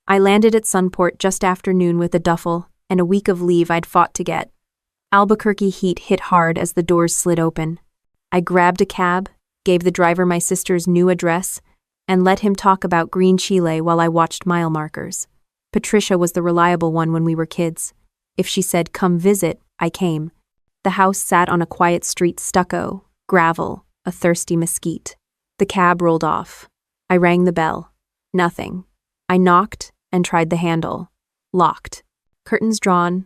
I landed at Sunport just after noon with a duffel and a week of leave I'd fought to get. Albuquerque heat hit hard as the doors slid open. I grabbed a cab, gave the driver my sister's new address, and let him talk about green Chile while I watched mile markers. Patricia was the reliable one when we were kids. If she said, "Come visit," I came. The house sat on a quiet street, stucco, gravel, a thirsty mesquite. The cab rolled off. I rang the bell. Nothing. I knocked and tried the handle. Locked. Curtains drawn.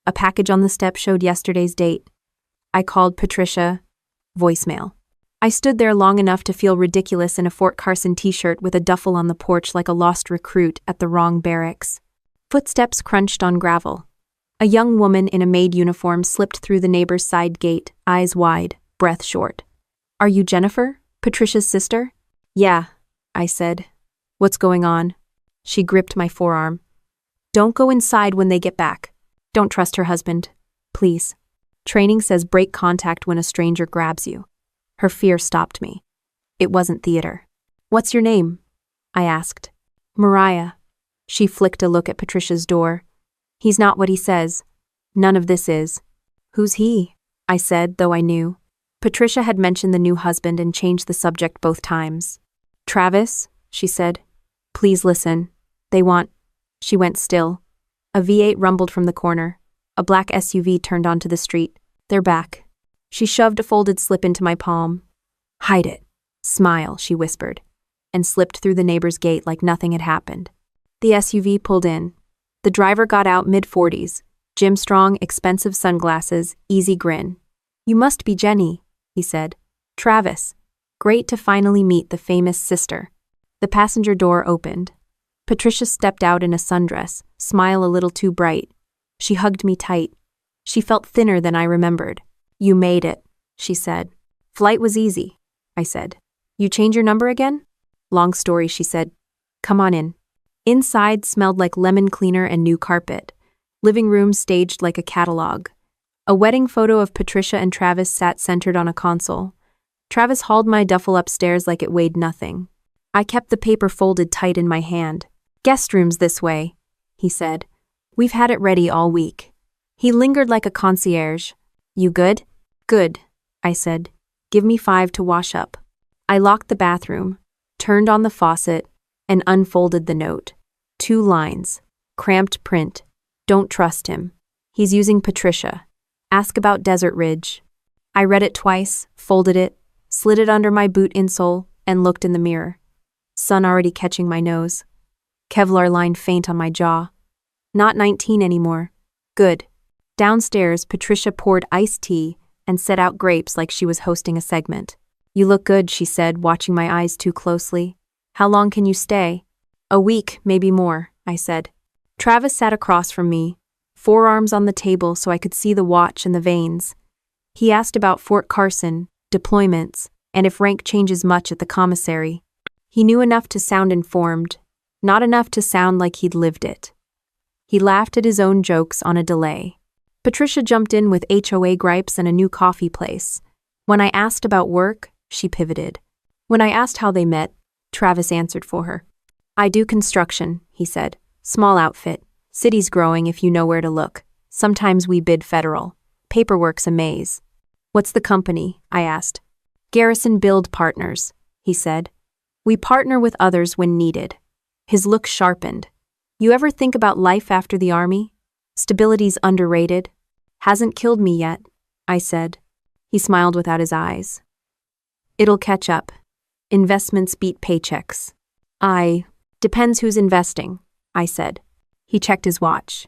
A package on the step showed yesterday's date. I called Patricia. Voicemail. I stood there long enough to feel ridiculous in a Fort Carson t-shirt with a duffel on the porch like a lost recruit at the wrong barracks. Footsteps crunched on gravel. A young woman in a maid uniform slipped through the neighbor's side gate, eyes wide, breath short. "Are you Jennifer, Patricia's sister?" "Yeah," I said. "What's going on?" She gripped my forearm. "Don't go inside when they get back. Don't trust her husband. Please. Training says break contact when a stranger grabs you." Her fear stopped me. It wasn't theater. "What's your name?" I asked. "Mariah." She flicked a look at Patricia's door. "He's not what he says. None of this is." "Who's he?" I said, though I knew. Patricia had mentioned the new husband and changed the subject both times. "Travis," she said. "Please listen. They want—" She went still. A V8 rumbled from the corner. A black SUV turned onto the street. "They're back." She shoved a folded slip into my palm. "Hide it. Smile," she whispered, and slipped through the neighbor's gate like nothing had happened. The SUV pulled in. The driver got out mid-40s, Jim Strong, expensive sunglasses, easy grin. "You must be Jenny," he said. "Travis. Great to finally meet the famous sister." The passenger door opened. Patricia stepped out in a sundress, smile a little too bright. She hugged me tight. She felt thinner than I remembered. "You made it," she said. "Flight was easy," I said. "You change your number again?" "Long story," she said. "Come on in." Inside smelled like lemon cleaner and new carpet. Living room staged like a catalog. A wedding photo of Patricia and Travis sat centered on a console. Travis hauled my duffel upstairs like it weighed nothing. I kept the paper folded tight in my hand. "Guest room's this way," he said. "We've had it ready all week." He lingered like a concierge. "You good?" "Good," I said. "Give me 5 to wash up." I locked the bathroom, turned on the faucet, and unfolded the note. 2 lines. Cramped print. "Don't trust him. He's using Patricia. Ask about Desert Ridge." I read it twice, folded it, slid it under my boot insole, and looked in the mirror. Sun already catching my nose. Kevlar line faint on my jaw. Not 19 anymore. Good. Downstairs, Patricia poured iced tea and set out grapes like she was hosting a segment. "You look good," she said, watching my eyes too closely. "How long can you stay?" "A week, maybe more," I said. Travis sat across from me, forearms on the table so I could see the watch and the veins. He asked about Fort Carson, deployments, and if rank changes much at the commissary. He knew enough to sound informed, not enough to sound like he'd lived it. He laughed at his own jokes on a delay. Patricia jumped in with HOA gripes and a new coffee place. When I asked about work, she pivoted. When I asked how they met, Travis answered for her. "I do construction," he said. "Small outfit. City's growing if you know where to look. Sometimes we bid federal. Paperwork's a maze." "What's the company?" I asked. "Garrison Build Partners," he said. "We partner with others when needed." His look sharpened. "You ever think about life after the army? Stability's underrated." "Hasn't killed me yet," I said. He smiled without his eyes. "It'll catch up. Investments beat paychecks." Depends who's investing," I said. He checked his watch.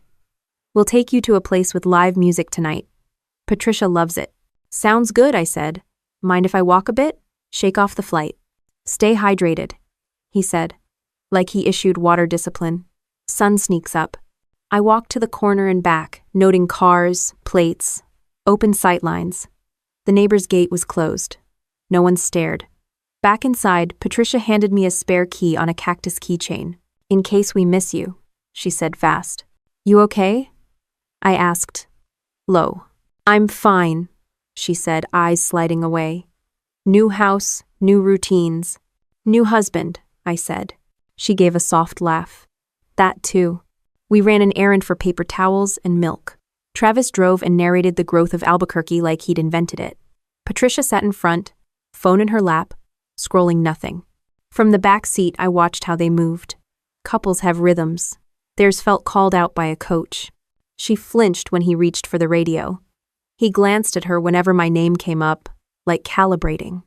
"We'll take you to a place with live music tonight. Patricia loves it." "Sounds good," I said. "Mind if I walk a bit? Shake off the flight." "Stay hydrated," he said, like he issued water discipline. "Sun sneaks up." I walked to the corner and back, noting cars, plates, open sightlines. The neighbor's gate was closed. No one stared. Back inside, Patricia handed me a spare key on a cactus keychain. "In case we miss you," she said fast. "You okay?" I asked, low. "I'm fine," she said, eyes sliding away. "New house, new routines." "New husband," I said. She gave a soft laugh. That too. We ran an errand for paper towels and milk. Travis drove and narrated the growth of Albuquerque like he'd invented it. Patricia sat in front, phone in her lap, scrolling nothing. From the back seat, I watched how they moved. Couples have rhythms. Theirs felt called out by a coach. She flinched when he reached for the radio. He glanced at her whenever my name came up, like calibrating.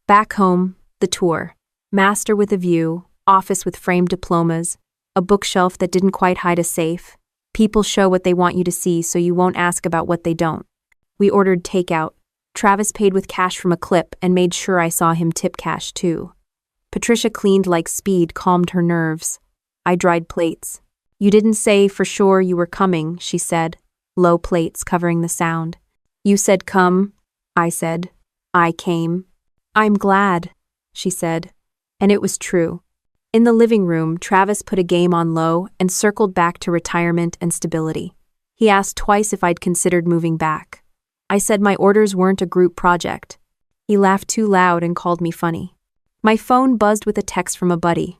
Back home, the tour. Master with a view, office with framed diplomas, a bookshelf that didn't quite hide a safe. People show what they want you to see so you won't ask about what they don't. We ordered takeout. Travis paid with cash from a clip and made sure I saw him tip cash too. Patricia cleaned like speed, calmed her nerves. I dried plates. You didn't say for sure you were coming, she said, low plates covering the sound. You said come, I said. I came. I'm glad, she said. And it was true. In the living room, Travis put a game on low and circled back to retirement and stability. He asked twice if I'd considered moving back. I said my orders weren't a group project. He laughed too loud and called me funny. My phone buzzed with a text from a buddy.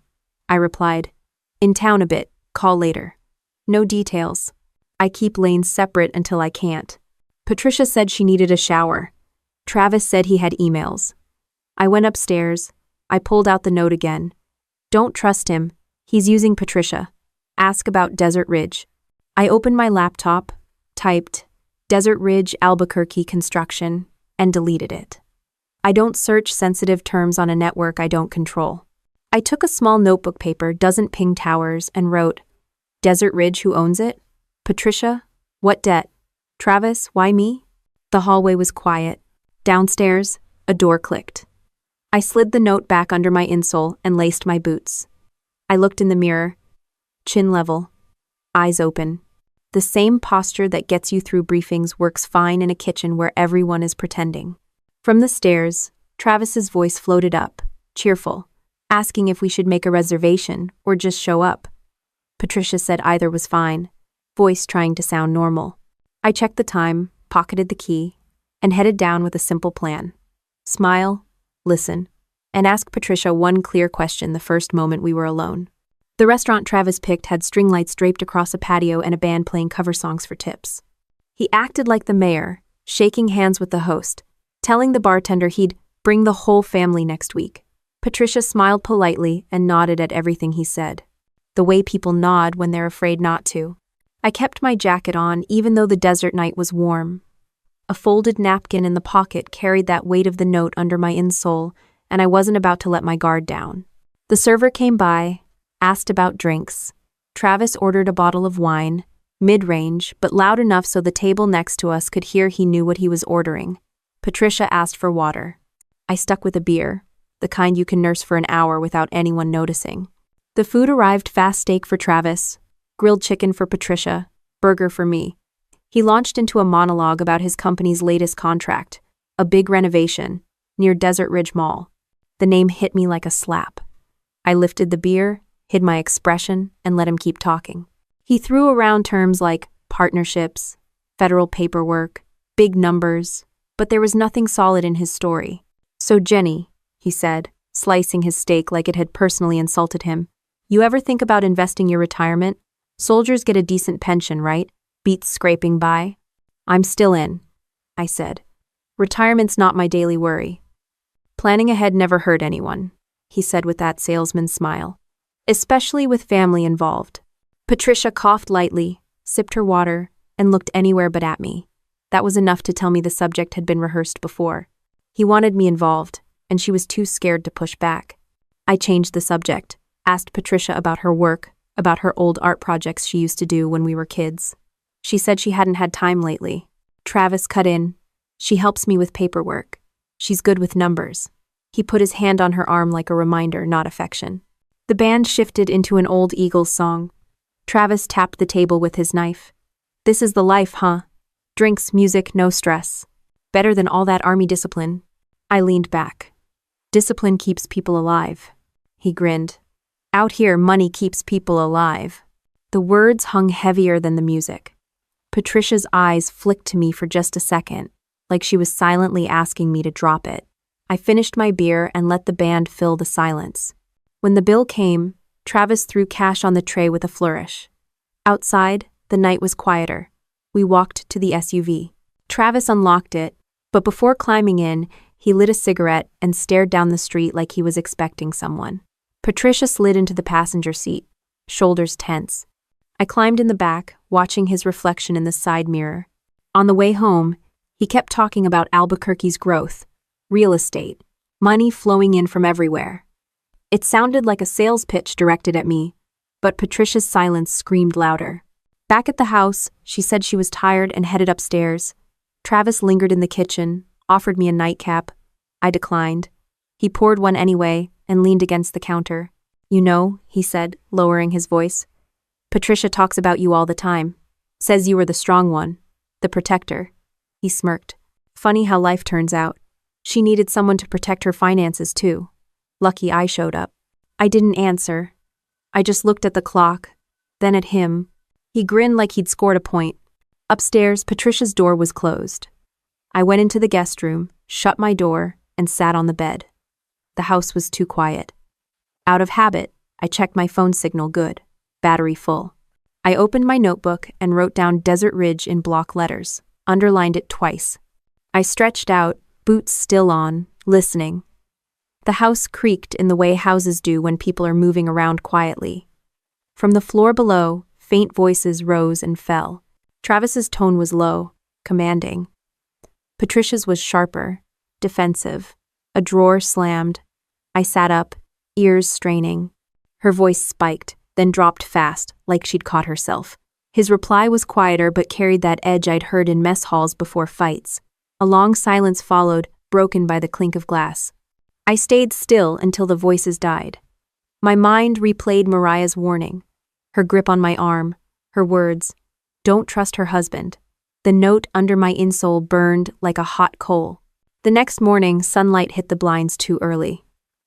I replied, in town a bit, call later. No details. I keep lanes separate until I can't. Patricia said she needed a shower. Travis said he had emails. I went upstairs. I pulled out the note again. Don't trust him. He's using Patricia. Ask about Desert Ridge. I opened my laptop, typed, Desert Ridge, Albuquerque construction, and deleted it. I don't search sensitive terms on a network I don't control. I took a small notebook paper, doesn't ping towers, and wrote, Desert Ridge, who owns it? Patricia? What debt? Travis, why me? The hallway was quiet. Downstairs, a door clicked. I slid the note back under my insole and laced my boots. I looked in the mirror, chin level, eyes open. The same posture that gets you through briefings works fine in a kitchen where everyone is pretending. From the stairs, Travis's voice floated up, cheerful, asking if we should make a reservation or just show up. Patricia said either was fine, voice trying to sound normal. I checked the time, pocketed the key, and headed down with a simple plan. Smile, listen, and ask Patricia one clear question the first moment we were alone. The restaurant Travis picked had string lights draped across a patio and a band playing cover songs for tips. He acted like the mayor, shaking hands with the host, telling the bartender he'd bring the whole family next week. Patricia smiled politely and nodded at everything he said, the way people nod when they're afraid not to. I kept my jacket on even though the desert night was warm. A folded napkin in the pocket carried that weight of the note under my insole, and I wasn't about to let my guard down. The server came by, asked about drinks. Travis ordered a bottle of wine, mid-range, but loud enough so the table next to us could hear he knew what he was ordering. Patricia asked for water. I stuck with a beer, the kind you can nurse for an hour without anyone noticing. The food arrived: fast steak for Travis, grilled chicken for Patricia, burger for me. He launched into a monologue about his company's latest contract, a big renovation, near Desert Ridge Mall. The name hit me like a slap. I lifted the beer, hid my expression, and let him keep talking. He threw around terms like partnerships, federal paperwork, big numbers, but there was nothing solid in his story. So Jenny, he said, slicing his steak like it had personally insulted him, you ever think about investing your retirement? Soldiers get a decent pension, right? Beats scraping by. I'm still in, I said. Retirement's not my daily worry. Planning ahead never hurt anyone, he said with that salesman's smile. Especially with family involved. Patricia coughed lightly, sipped her water, and looked anywhere but at me. That was enough to tell me the subject had been rehearsed before. He wanted me involved, and she was too scared to push back. I changed the subject, asked Patricia about her work, about her old art projects she used to do when we were kids. She said she hadn't had time lately. Travis cut in. She helps me with paperwork. She's good with numbers. He put his hand on her arm like a reminder, not affection. The band shifted into an old Eagles song. Travis tapped the table with his knife. This is the life, huh? Drinks, music, no stress. Better than all that army discipline. I leaned back. Discipline keeps people alive. He grinned. Out here, money keeps people alive. The words hung heavier than the music. Patricia's eyes flicked to me for just a second, like she was silently asking me to drop it. I finished my beer and let the band fill the silence. When the bill came, Travis threw cash on the tray with a flourish. Outside, the night was quieter. We walked to the SUV. Travis unlocked it, but before climbing in, he lit a cigarette and stared down the street like he was expecting someone. Patricia slid into the passenger seat, shoulders tense. I climbed in the back, watching his reflection in the side mirror. On the way home, he kept talking about Albuquerque's growth, real estate, money flowing in from everywhere. It sounded like a sales pitch directed at me, but Patricia's silence screamed louder. Back at the house, she said she was tired and headed upstairs. Travis lingered in the kitchen, offered me a nightcap. I declined. He poured one anyway and leaned against the counter. "You know," he said, lowering his voice, "Patricia talks about you all the time. Says you were the strong one, the protector." He smirked. Funny how life turns out. She needed someone to protect her finances too. Lucky I showed up. I didn't answer. I just looked at the clock, then at him. He grinned like he'd scored a point. Upstairs, Patricia's door was closed. I went into the guest room, shut my door, and sat on the bed. The house was too quiet. Out of habit, I checked my phone signal good, battery full. I opened my notebook and wrote down Desert Ridge in block letters, underlined it twice. I stretched out, boots still on, listening. The house creaked in the way houses do when people are moving around quietly. From the floor below, faint voices rose and fell. Travis's tone was low, commanding. Patricia's was sharper, defensive. A drawer slammed. I sat up, ears straining. Her voice spiked, then dropped fast, like she'd caught herself. His reply was quieter but carried that edge I'd heard in mess halls before fights. A long silence followed, broken by the clink of glass. I stayed still until the voices died. My mind replayed Mariah's warning, her grip on my arm, her words, "Don't trust her husband." The note under my insole burned like a hot coal. The next morning, sunlight hit the blinds too early.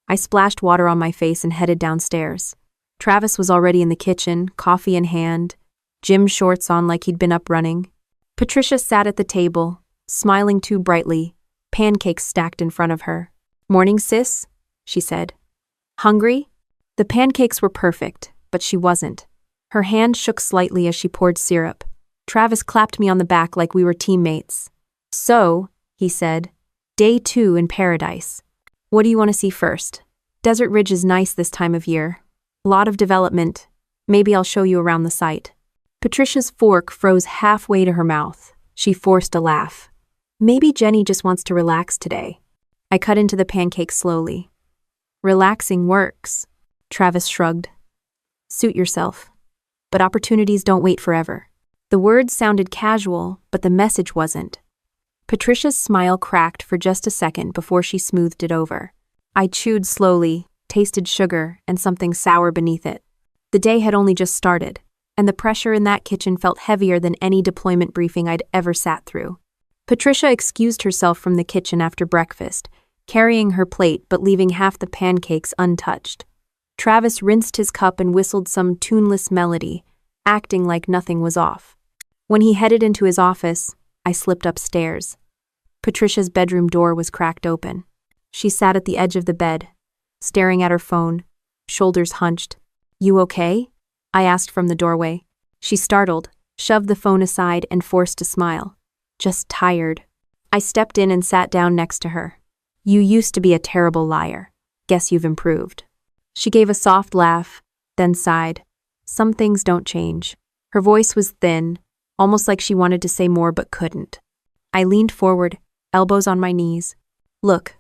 I splashed water on my face and headed downstairs. Travis was already in the kitchen, coffee in hand, gym shorts on like he'd been up running. Patricia sat at the table, smiling too brightly, pancakes stacked in front of her. "Morning, sis," she said. "Hungry?" The pancakes were perfect, but she wasn't. Her hand shook slightly as she poured syrup. Travis clapped me on the back like we were teammates. "So," he said, "day 2 in paradise. What do you want to see first? Desert Ridge is nice this time of year. A lot of development. Maybe I'll show you around the site." Patricia's fork froze halfway to her mouth. She forced a laugh. "Maybe Jenny just wants to relax today." I cut into the pancake slowly. "Relaxing works." Travis shrugged. "Suit yourself. But opportunities don't wait forever." The words sounded casual, but the message wasn't. Patricia's smile cracked for just a second before she smoothed it over. I chewed slowly, tasted sugar and something sour beneath it. The day had only just started, and the pressure in that kitchen felt heavier than any deployment briefing I'd ever sat through. Patricia excused herself from the kitchen after breakfast, carrying her plate but leaving half the pancakes untouched. Travis rinsed his cup and whistled some tuneless melody, acting like nothing was off. When he headed into his office, I slipped upstairs. Patricia's bedroom door was cracked open. She sat at the edge of the bed, staring at her phone, shoulders hunched. "You okay?" I asked from the doorway. She startled, shoved the phone aside and forced a smile. "Just tired." I stepped in and sat down next to her. "You used to be a terrible liar. Guess you've improved." She gave a soft laugh, then sighed. "Some things don't change." Her voice was thin, almost like she wanted to say more but couldn't. I leaned forward, elbows on my knees. "Look,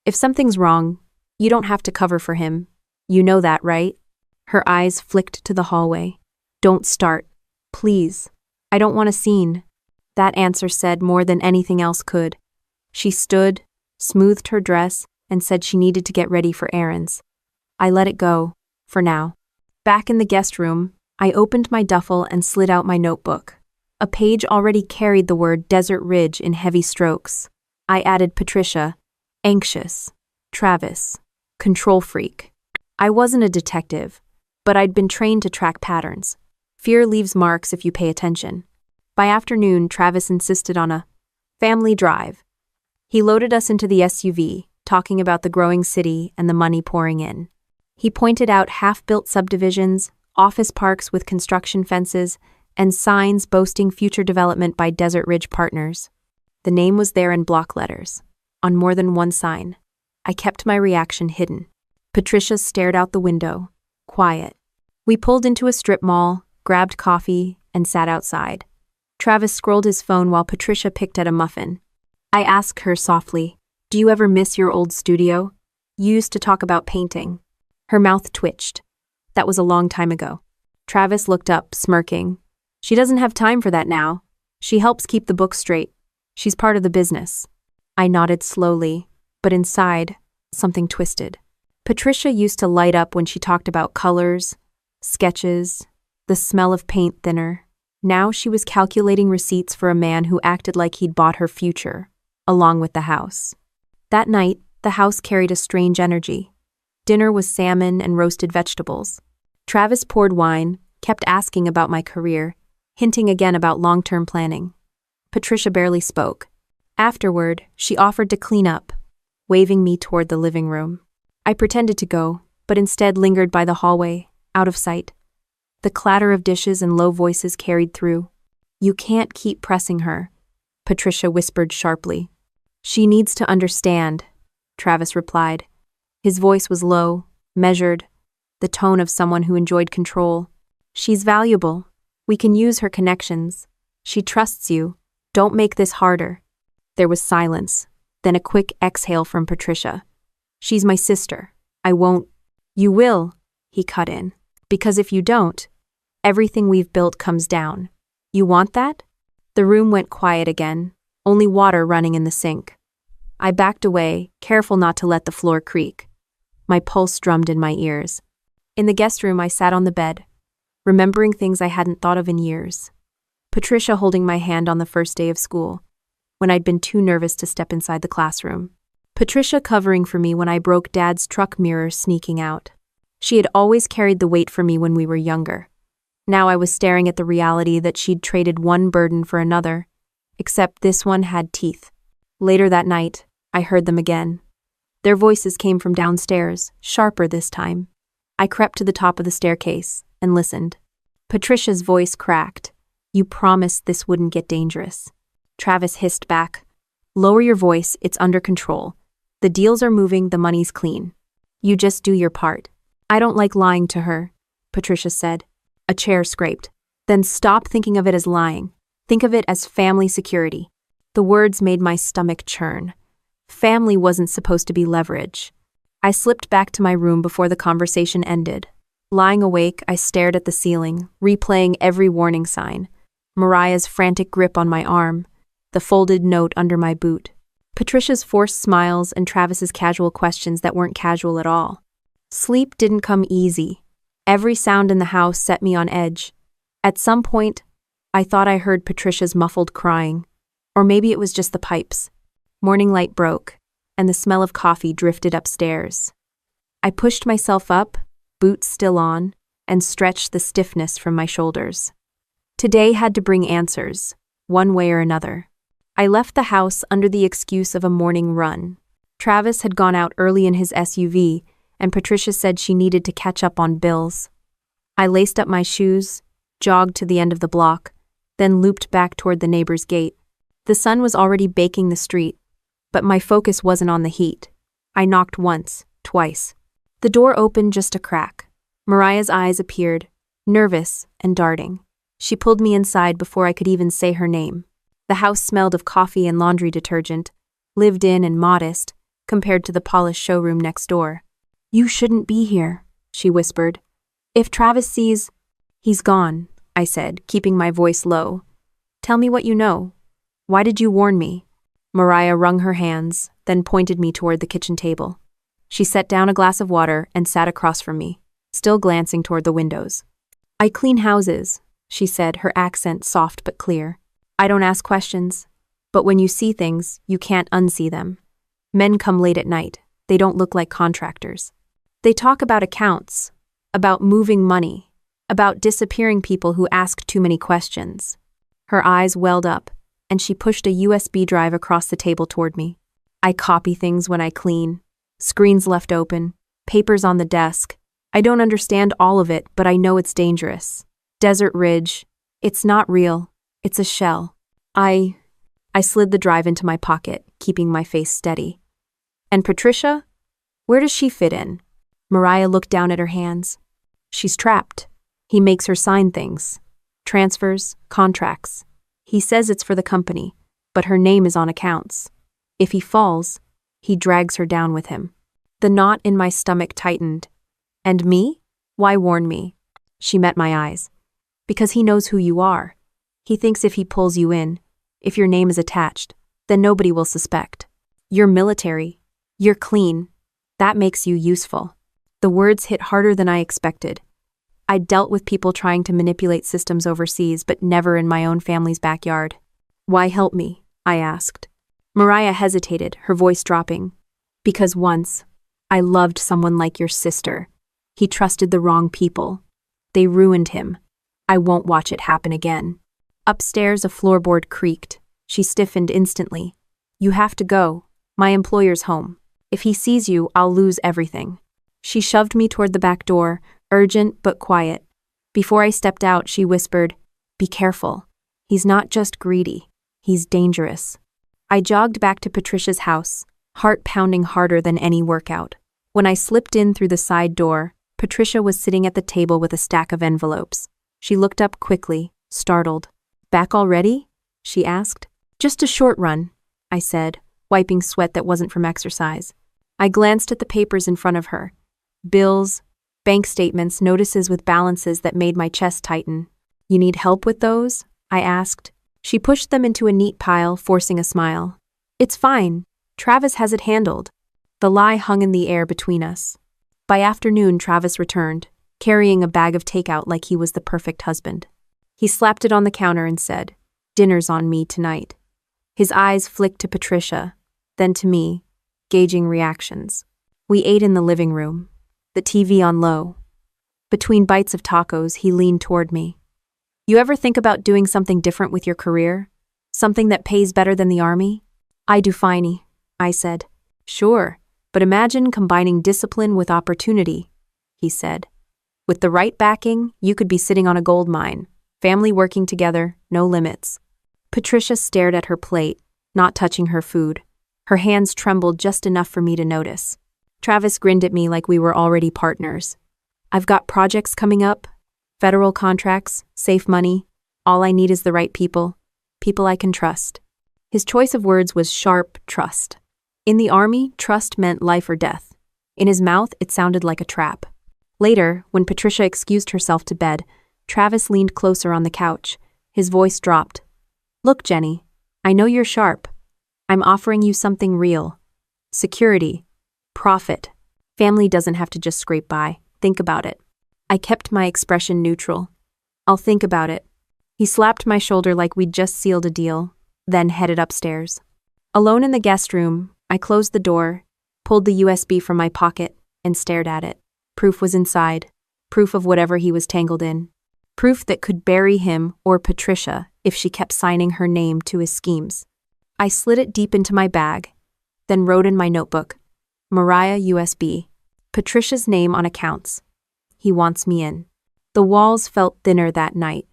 if something's wrong, you don't have to cover for him. You know that, right?" Her eyes flicked to the hallway. "Don't start. Please. I don't want a scene." That answer said more than anything else could. She stood, smoothed her dress, and said she needed to get ready for errands. I let it go, for now. Back in the guest room, I opened my duffel and slid out my notebook. A page already carried the word Desert Ridge in heavy strokes. I added Patricia, anxious, Travis, control freak. I wasn't a detective, but I'd been trained to track patterns. Fear leaves marks if you pay attention. By afternoon, Travis insisted on a family drive. He loaded us into the SUV, talking about the growing city and the money pouring in. He pointed out half-built subdivisions, office parks with construction fences, and signs boasting future development by Desert Ridge Partners. The name was there in block letters, on more than one sign. I kept my reaction hidden. Patricia stared out the window, quiet. We pulled into a strip mall, grabbed coffee, and sat outside. Travis scrolled his phone while Patricia picked at a muffin. I asked her softly, "Do you ever miss your old studio? You used to talk about painting." Her mouth twitched. That was a long time ago. Travis looked up, smirking. "She doesn't have time for that now. She helps keep the books straight. She's part of the business." I nodded slowly, but inside, something twisted. Patricia used to light up when she talked about colors, sketches, the smell of paint thinner. Now she was calculating receipts for a man who acted like he'd bought her future, along with the house. That night, the house carried a strange energy. Dinner was salmon and roasted vegetables. Travis poured wine, kept asking about my career, hinting again about long-term planning. Patricia barely spoke. Afterward, she offered to clean up, waving me toward the living room. I pretended to go, but instead lingered by the hallway, out of sight. The clatter of dishes and low voices carried through. "You can't keep pressing her," Patricia whispered sharply. "She needs to understand," Travis replied. His voice was low, measured, the tone of someone who enjoyed control. "She's valuable. We can use her connections. She trusts you. Don't make this harder." There was silence, then a quick exhale from Patricia. "She's my sister. I won't." "You will," he cut in. "Because if you don't, everything we've built comes down. You want that?" The room went quiet again, only water running in the sink. I backed away, careful not to let the floor creak. My pulse drummed in my ears. In the guest room, I sat on the bed, remembering things I hadn't thought of in years. Patricia holding my hand on the first day of school, when I'd been too nervous to step inside the classroom. Patricia covering for me when I broke Dad's truck mirror sneaking out. She had always carried the weight for me when we were younger. Now I was staring at the reality that she'd traded one burden for another, except this one had teeth. Later that night, I heard them again. Their voices came from downstairs, sharper this time. I crept to the top of the staircase and listened. Patricia's voice cracked. "You promised this wouldn't get dangerous." Travis hissed back. "Lower your voice, it's under control. The deals are moving, the money's clean. You just do your part." "I don't like lying to her," Patricia said. A chair scraped. "Then stop thinking of it as lying. Think of it as family security." The words made my stomach churn. Family wasn't supposed to be leverage. I slipped back to my room before the conversation ended. Lying awake, I stared at the ceiling, replaying every warning sign. Mariah's frantic grip on my arm, the folded note under my boot, Patricia's forced smiles, and Travis's casual questions that weren't casual at all. Sleep didn't come easy. Every sound in the house set me on edge. At some point, I thought I heard Patricia's muffled crying. Or maybe it was just the pipes. Morning light broke, and the smell of coffee drifted upstairs. I pushed myself up, boots still on, and stretched the stiffness from my shoulders. Today had to bring answers, one way or another. I left the house under the excuse of a morning run. Travis had gone out early in his SUV, and Patricia said she needed to catch up on bills. I laced up my shoes, jogged to the end of the block, then looped back toward the neighbor's gate. The sun was already baking the street, but my focus wasn't on the heat. I knocked once, twice. The door opened just a crack. Mariah's eyes appeared, nervous and darting. She pulled me inside before I could even say her name. The house smelled of coffee and laundry detergent, lived in and modest, compared to the polished showroom next door. "You shouldn't be here," she whispered. "If Travis sees—" "He's gone," I said, keeping my voice low. "Tell me what you know. Why did you warn me?" Mariah wrung her hands, then pointed me toward the kitchen table. She set down a glass of water and sat across from me, still glancing toward the windows. "I clean houses," she said, her accent soft but clear. "I don't ask questions, but when you see things, you can't unsee them. Men come late at night. They don't look like contractors. They talk about accounts, about moving money, about disappearing people who ask too many questions." Her eyes welled up, and she pushed a USB drive across the table toward me. "I copy things when I clean. Screens left open, papers on the desk, I don't understand all of it, but I know it's dangerous. Desert Ridge. It's not real. It's a shell. I slid the drive into my pocket, keeping my face steady. And Patricia? Where does she fit in? Mariah looked down at her hands. She's trapped. He makes her sign things. Transfers, contracts. He says it's for the company, but her name is on accounts. If he falls, he drags her down with him. The knot in my stomach tightened. And me? Why warn me? She met my eyes. Because he knows who you are. He thinks if he pulls you in, if your name is attached, then nobody will suspect. You're military. You're clean. That makes you useful. The words hit harder than I expected. I'd dealt with people trying to manipulate systems overseas, but never in my own family's backyard. Why help me? I asked. Mariah hesitated, her voice dropping. Because once, I loved someone like your sister. He trusted the wrong people. They ruined him. I won't watch it happen again. Upstairs, a floorboard creaked. She stiffened instantly. You have to go. My employer's home. If he sees you, I'll lose everything. She shoved me toward the back door, urgent but quiet. Before I stepped out, she whispered, Be careful. He's not just greedy. He's dangerous. I jogged back to Patricia's house, heart pounding harder than any workout. When I slipped in through the side door, Patricia was sitting at the table with a stack of envelopes. She looked up quickly, startled. Back already? She asked. Just a short run, I said, wiping sweat that wasn't from exercise. I glanced at the papers in front of her. Bills, bank statements, notices with balances that made my chest tighten. You need help with those? I asked. She pushed them into a neat pile, forcing a smile. It's fine. Travis has it handled. The lie hung in the air between us. By afternoon, Travis returned, carrying a bag of takeout like he was the perfect husband. He slapped it on the counter and said, Dinner's on me tonight. His eyes flicked to Patricia, then to me, gauging reactions. We ate in the living room, the TV on low. Between bites of tacos, he leaned toward me. You ever think about doing something different with your career? Something that pays better than the army? I do fine, I said. Sure, but imagine combining discipline with opportunity, he said. With the right backing, you could be sitting on a gold mine, family working together, no limits. Patricia stared at her plate, not touching her food. Her hands trembled just enough for me to notice. Travis grinned at me like we were already partners. I've got projects coming up, federal contracts, safe money. All I need is the right people I can trust. His choice of words was sharp trust. In the army, trust meant life or death. In his mouth, it sounded like a trap. Later, when Patricia excused herself to bed, Travis leaned closer on the couch. His voice dropped. Look, Jenny, I know you're sharp. I'm offering you something real. Security. Profit. Family doesn't have to just scrape by. Think about it. I kept my expression neutral. I'll think about it. He slapped my shoulder like we'd just sealed a deal, then headed upstairs. Alone in the guest room, I closed the door, pulled the USB from my pocket, and stared at it. Proof was inside. Proof of whatever he was tangled in. Proof that could bury him or Patricia if she kept signing her name to his schemes. I slid it deep into my bag, then wrote in my notebook, Mariah USB, Patricia's name on accounts. He wants me in. The walls felt thinner that night.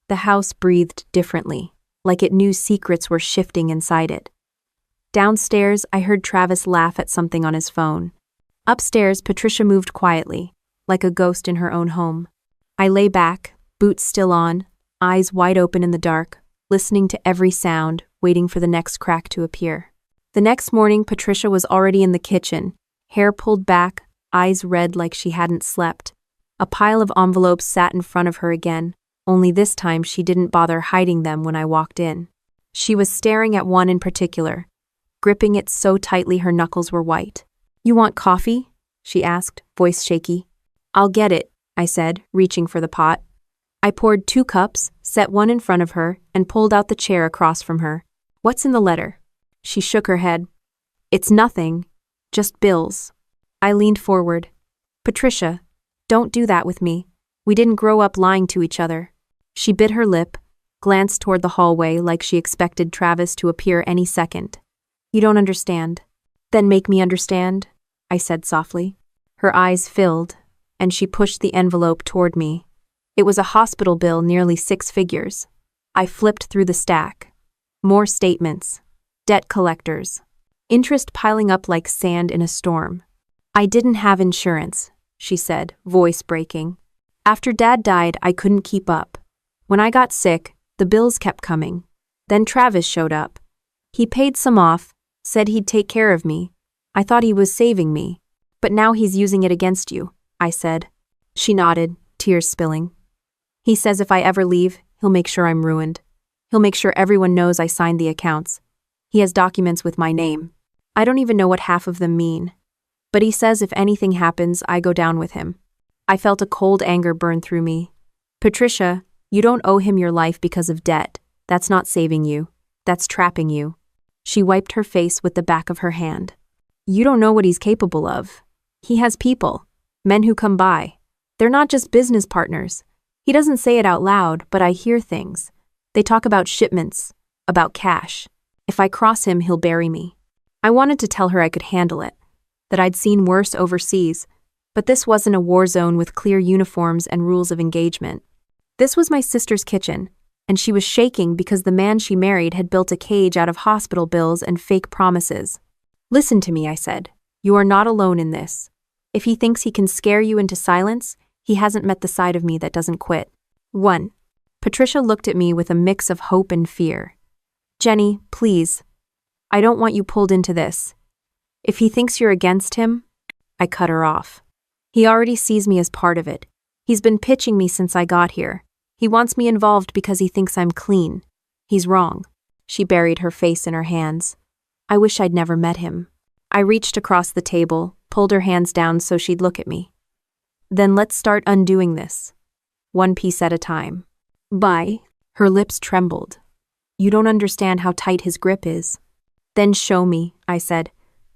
The house breathed differently, like it knew secrets were shifting inside it. Downstairs, I heard Travis laugh at something on his phone. Upstairs, Patricia moved quietly, like a ghost in her own home. I lay back, boots still on, eyes wide open in the dark, listening to every sound, waiting for the next crack to appear. The next morning, Patricia was already in the kitchen, hair pulled back, eyes red like she hadn't slept. A pile of envelopes sat in front of her again, only this time she didn't bother hiding them when I walked in. She was staring at one in particular, gripping it so tightly her knuckles were white. You want coffee? She asked, voice shaky. I'll get it, I said, reaching for the pot. I poured 2 cups, set one in front of her, and pulled out the chair across from her. What's in the letter? She shook her head. It's nothing, just bills. I leaned forward. Patricia, don't do that with me. We didn't grow up lying to each other. She bit her lip, glanced toward the hallway like she expected Travis to appear any second. You don't understand. Then make me understand, I said softly. Her eyes filled, and she pushed the envelope toward me. It was a hospital bill nearly 6 figures. I flipped through the stack. More statements. Debt collectors. Interest piling up like sand in a storm. I didn't have insurance, she said, voice breaking. After Dad died, I couldn't keep up. When I got sick, the bills kept coming. Then Travis showed up. He paid some off, said he'd take care of me. I thought he was saving me. But now he's using it against you, I said. She nodded, tears spilling. He says if I ever leave, he'll make sure I'm ruined. He'll make sure everyone knows I signed the accounts. He has documents with my name. I don't even know what half of them mean. But he says if anything happens, I go down with him. I felt a cold anger burn through me. Patricia, you don't owe him your life because of debt. That's not saving you. That's trapping you. She wiped her face with the back of her hand. You don't know what he's capable of. He has people, men who come by. They're not just business partners. He doesn't say it out loud, but I hear things. They talk about shipments, about cash. If I cross him, he'll bury me. I wanted to tell her I could handle it, that I'd seen worse overseas, but this wasn't a war zone with clear uniforms and rules of engagement. This was my sister's kitchen, and she was shaking because the man she married had built a cage out of hospital bills and fake promises. Listen to me, I said. You are not alone in this. If he thinks he can scare you into silence, he hasn't met the side of me that doesn't quit. 1. Patricia looked at me with a mix of hope and fear. Jenny, please. I don't want you pulled into this. If he thinks you're against him, I cut her off. He already sees me as part of it. He's been pitching me since I got here. He wants me involved because he thinks I'm clean. He's wrong. She buried her face in her hands. I wish I'd never met him. I reached across the table, pulled her hands down so she'd look at me. Then let's start undoing this. One piece at a time. Bye. Her lips trembled. You don't understand how tight his grip is. Then show me, I said.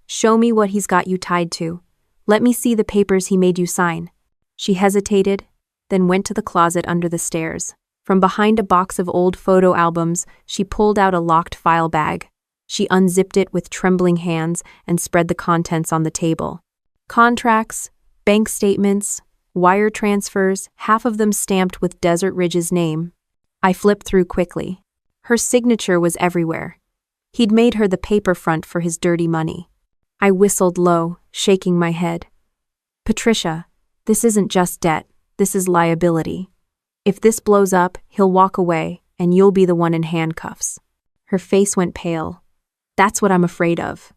Show me what he's got you tied to. Let me see the papers he made you sign. She hesitated, then went to the closet under the stairs. From behind a box of old photo albums, she pulled out a locked file bag. She unzipped it with trembling hands and spread the contents on the table. Contracts, bank statements, wire transfers, half of them stamped with Desert Ridge's name. I flipped through quickly. Her signature was everywhere. He'd made her the paper front for his dirty money. I whistled low, shaking my head. Patricia, this isn't just debt, this is liability. If this blows up, he'll walk away, and you'll be the one in handcuffs. Her face went pale. That's what I'm afraid of.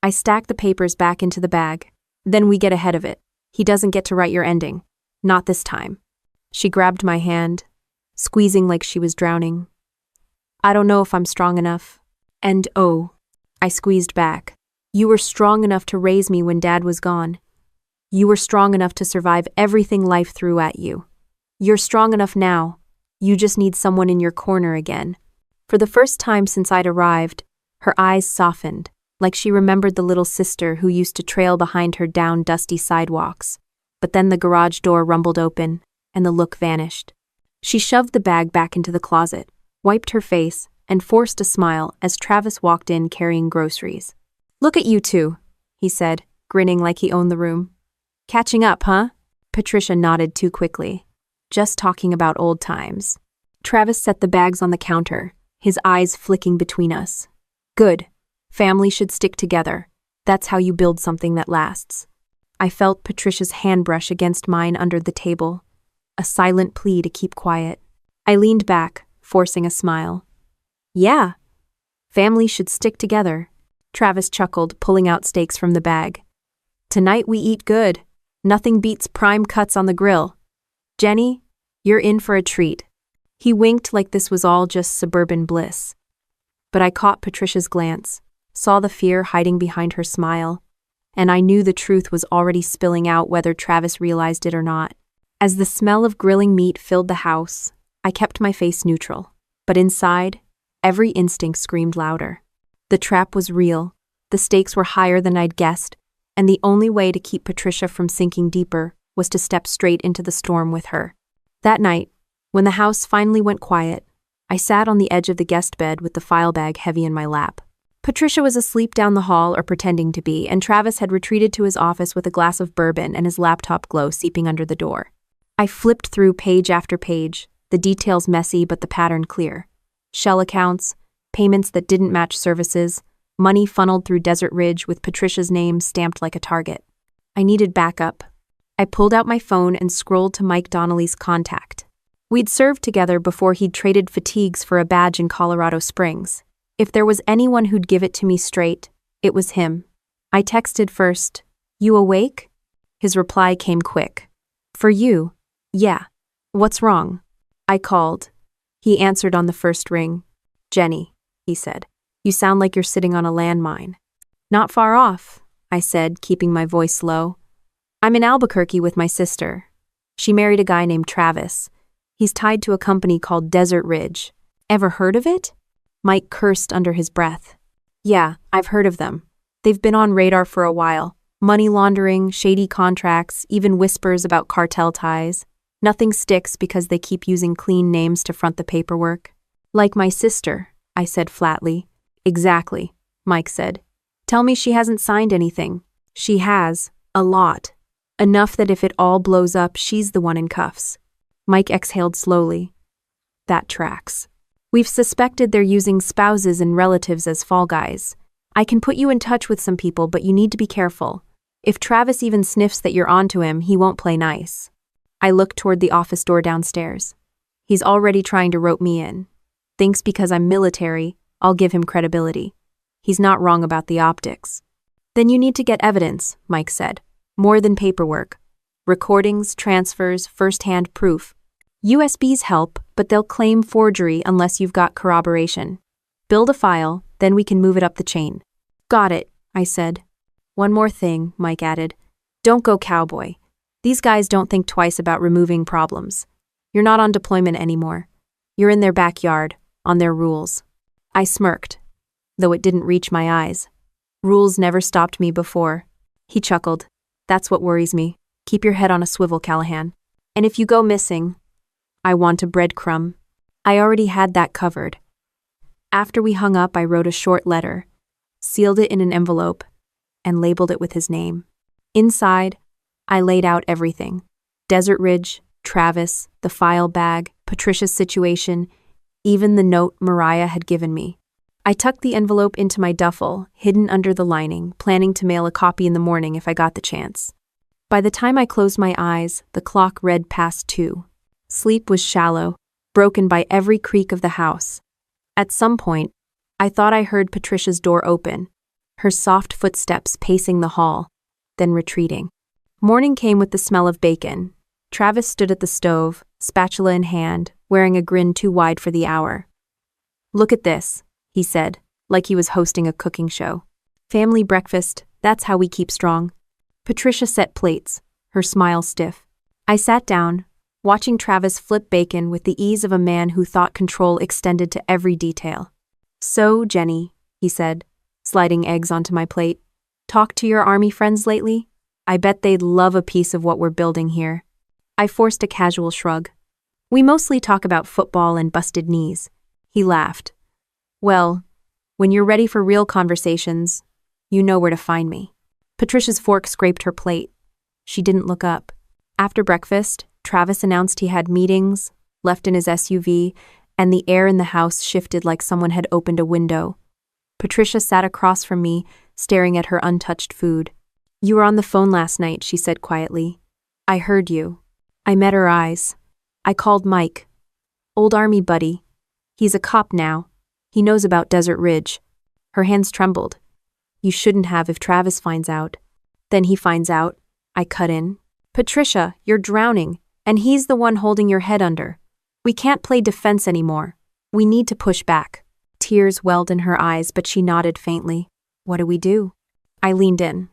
I stacked the papers back into the bag. Then we get ahead of it. He doesn't get to write your ending. Not this time. She grabbed my hand, squeezing like she was drowning. I don't know if I'm strong enough. And oh, I squeezed back. You were strong enough to raise me when Dad was gone. You were strong enough to survive everything life threw at you. You're strong enough now. You just need someone in your corner again. For the first time since I'd arrived, her eyes softened, like she remembered the little sister who used to trail behind her down dusty sidewalks. But then the garage door rumbled open, and the look vanished. She shoved the bag back into the closet, wiped her face, and forced a smile as Travis walked in carrying groceries. Look at you two, he said, grinning like he owned the room. Catching up, huh? Patricia nodded too quickly. Just talking about old times. Travis set the bags on the counter, his eyes flicking between us. Good. Family should stick together. That's how you build something that lasts. I felt Patricia's hand brush against mine under the table, a silent plea to keep quiet. I leaned back, forcing a smile. Yeah. Family should stick together. Travis chuckled, pulling out steaks from the bag. Tonight we eat good. Nothing beats prime cuts on the grill. Jenny, you're in for a treat. He winked like this was all just suburban bliss. But I caught Patricia's glance, saw the fear hiding behind her smile, and I knew the truth was already spilling out whether Travis realized it or not. As the smell of grilling meat filled the house, I kept my face neutral, but inside, every instinct screamed louder. The trap was real, the stakes were higher than I'd guessed, and the only way to keep Patricia from sinking deeper was to step straight into the storm with her. That night, when the house finally went quiet, I sat on the edge of the guest bed with the file bag heavy in my lap. Patricia was asleep down the hall or pretending to be, and Travis had retreated to his office with a glass of bourbon and his laptop glow seeping under the door. I flipped through page after page, the details messy but the pattern clear. Shell accounts, payments that didn't match services, money funneled through Desert Ridge with Patricia's name stamped like a target. I needed backup. I pulled out my phone and scrolled to Mike Donnelly's contact. We'd served together before he'd traded fatigues for a badge in Colorado Springs. If there was anyone who'd give it to me straight, it was him. I texted first, "You awake?" His reply came quick. "For you? Yeah. What's wrong?" I called. He answered on the first ring. "Jenny," he said, "you sound like you're sitting on a landmine." "Not far off," I said, keeping my voice low. "I'm in Albuquerque with my sister. She married a guy named Travis. He's tied to a company called Desert Ridge. Ever heard of it?" Mike cursed under his breath. "Yeah, I've heard of them. They've been on radar for a while. Money laundering, shady contracts, even whispers about cartel ties. Nothing sticks because they keep using clean names to front the paperwork." "Like my sister," I said flatly. "Exactly," Mike said. "Tell me she hasn't signed anything." "She has. A lot. Enough that if it all blows up, she's the one in cuffs." Mike exhaled slowly. "That tracks. We've suspected they're using spouses and relatives as fall guys. I can put you in touch with some people, but you need to be careful. If Travis even sniffs that you're onto him, he won't play nice." I looked toward the office door downstairs. He's already trying to rope me in. Thinks because I'm military, I'll give him credibility. He's not wrong about the optics. "Then you need to get evidence," Mike said. "More than paperwork. Recordings, transfers, first-hand proof. USBs help, but they'll claim forgery unless you've got corroboration. Build a file, then we can move it up the chain." "Got it," I said. "One more thing," Mike added. "Don't go cowboy. These guys don't think twice about removing problems. You're not on deployment anymore. You're in their backyard, on their rules." I smirked, though it didn't reach my eyes. Rules never stopped me before. He chuckled. "That's what worries me. Keep your head on a swivel, Callahan. And if you go missing, I want a breadcrumb." I already had that covered. After we hung up, I wrote a short letter, sealed it in an envelope, and labeled it with his name. Inside, I laid out everything. Desert Ridge, Travis, the file bag, Patricia's situation, even the note Mariah had given me. I tucked the envelope into my duffel, hidden under the lining, planning to mail a copy in the morning if I got the chance. By the time I closed my eyes, the clock read past 2. Sleep was shallow, broken by every creak of the house. At some point, I thought I heard Patricia's door open, her soft footsteps pacing the hall, then retreating. Morning came with the smell of bacon. Travis stood at the stove, spatula in hand, wearing a grin too wide for the hour. "Look at this," he said, like he was hosting a cooking show. "Family breakfast, that's how we keep strong." Patricia set plates, her smile stiff. I sat down, watching Travis flip bacon with the ease of a man who thought control extended to every detail. "So, Jenny," he said, sliding eggs onto my plate, "talk to your army friends lately? I bet they'd love a piece of what we're building here." I forced a casual shrug. "We mostly talk about football and busted knees." He laughed. "Well, when you're ready for real conversations, you know where to find me." Patricia's fork scraped her plate. She didn't look up. After breakfast, Travis announced he had meetings, left in his SUV, and the air in the house shifted like someone had opened a window. Patricia sat across from me, staring at her untouched food. "You were on the phone last night," she said quietly. "I heard you." I met her eyes. I called Mike. "Old army buddy. He's a cop now. He knows about Desert Ridge." Her hands trembled. "You shouldn't have if Travis finds out." "Then he finds out," I cut in. "Patricia, you're drowning, and he's the one holding your head under. We can't play defense anymore. We need to push back." Tears welled in her eyes, but she nodded faintly. "What do we do?" I leaned in.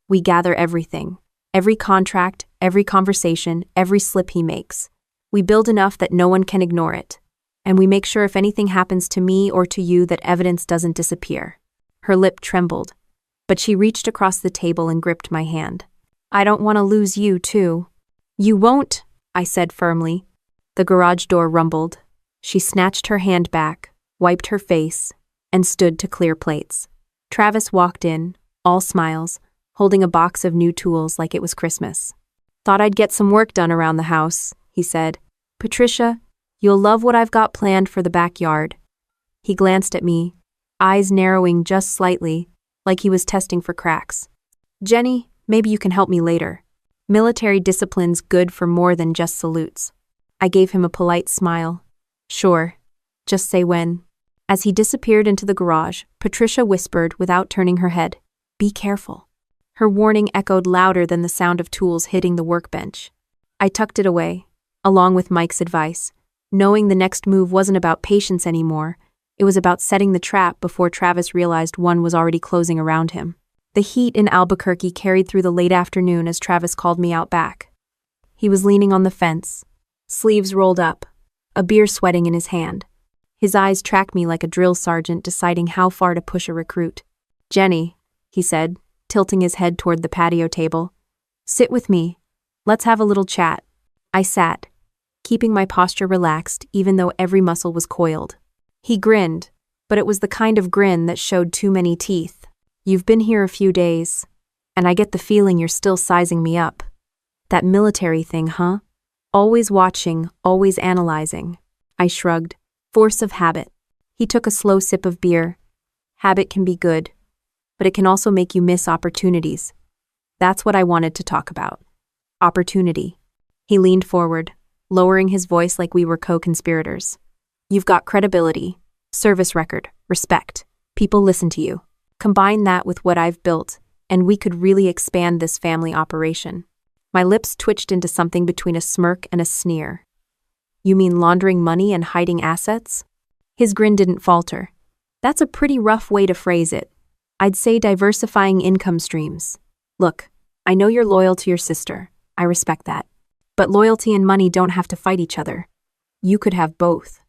"We gather everything. Every contract, every conversation, every slip he makes. We build enough that no one can ignore it. And we make sure if anything happens to me or to you that evidence doesn't disappear." Her lip trembled, but she reached across the table and gripped my hand. "I don't want to lose you, too." "You won't," I said firmly. The garage door rumbled. She snatched her hand back, wiped her face, and stood to clear plates. Travis walked in, all smiles, holding a box of new tools like it was Christmas. "Thought I'd get some work done around the house," he said. "Patricia, you'll love what I've got planned for the backyard." He glanced at me, eyes narrowing just slightly, like he was testing for cracks. "Jenny, maybe you can help me later. Military discipline's good for more than just salutes." I gave him a polite smile. "Sure. Just say when." As he disappeared into the garage, Patricia whispered without turning her head, "Be careful." Her warning echoed louder than the sound of tools hitting the workbench. I tucked it away, along with Mike's advice, knowing the next move wasn't about patience anymore. It was about setting the trap before Travis realized one was already closing around him. The heat in Albuquerque carried through the late afternoon as Travis called me out back. He was leaning on the fence, sleeves rolled up, a beer sweating in his hand. His eyes tracked me like a drill sergeant deciding how far to push a recruit. "Jenny," he said, tilting his head toward the patio table. "Sit with me. Let's have a little chat." I sat, keeping my posture relaxed even though every muscle was coiled. He grinned, but it was the kind of grin that showed too many teeth. "You've been here a few days, and I get the feeling you're still sizing me up. That military thing, huh? Always watching, always analyzing." I shrugged. "Force of habit." He took a slow sip of beer. "Habit can be good, but it can also make you miss opportunities." That's what I wanted to talk about. Opportunity. He leaned forward, lowering his voice like we were co-conspirators. "You've got credibility, service record, respect. People listen to you. Combine that with what I've built, and we could really expand this family operation." My lips twitched into something between a smirk and a sneer. "You mean laundering money and hiding assets?" His grin didn't falter. "That's a pretty rough way to phrase it. I'd say diversifying income streams. Look, I know you're loyal to your sister. I respect that. But loyalty and money don't have to fight each other. You could have both."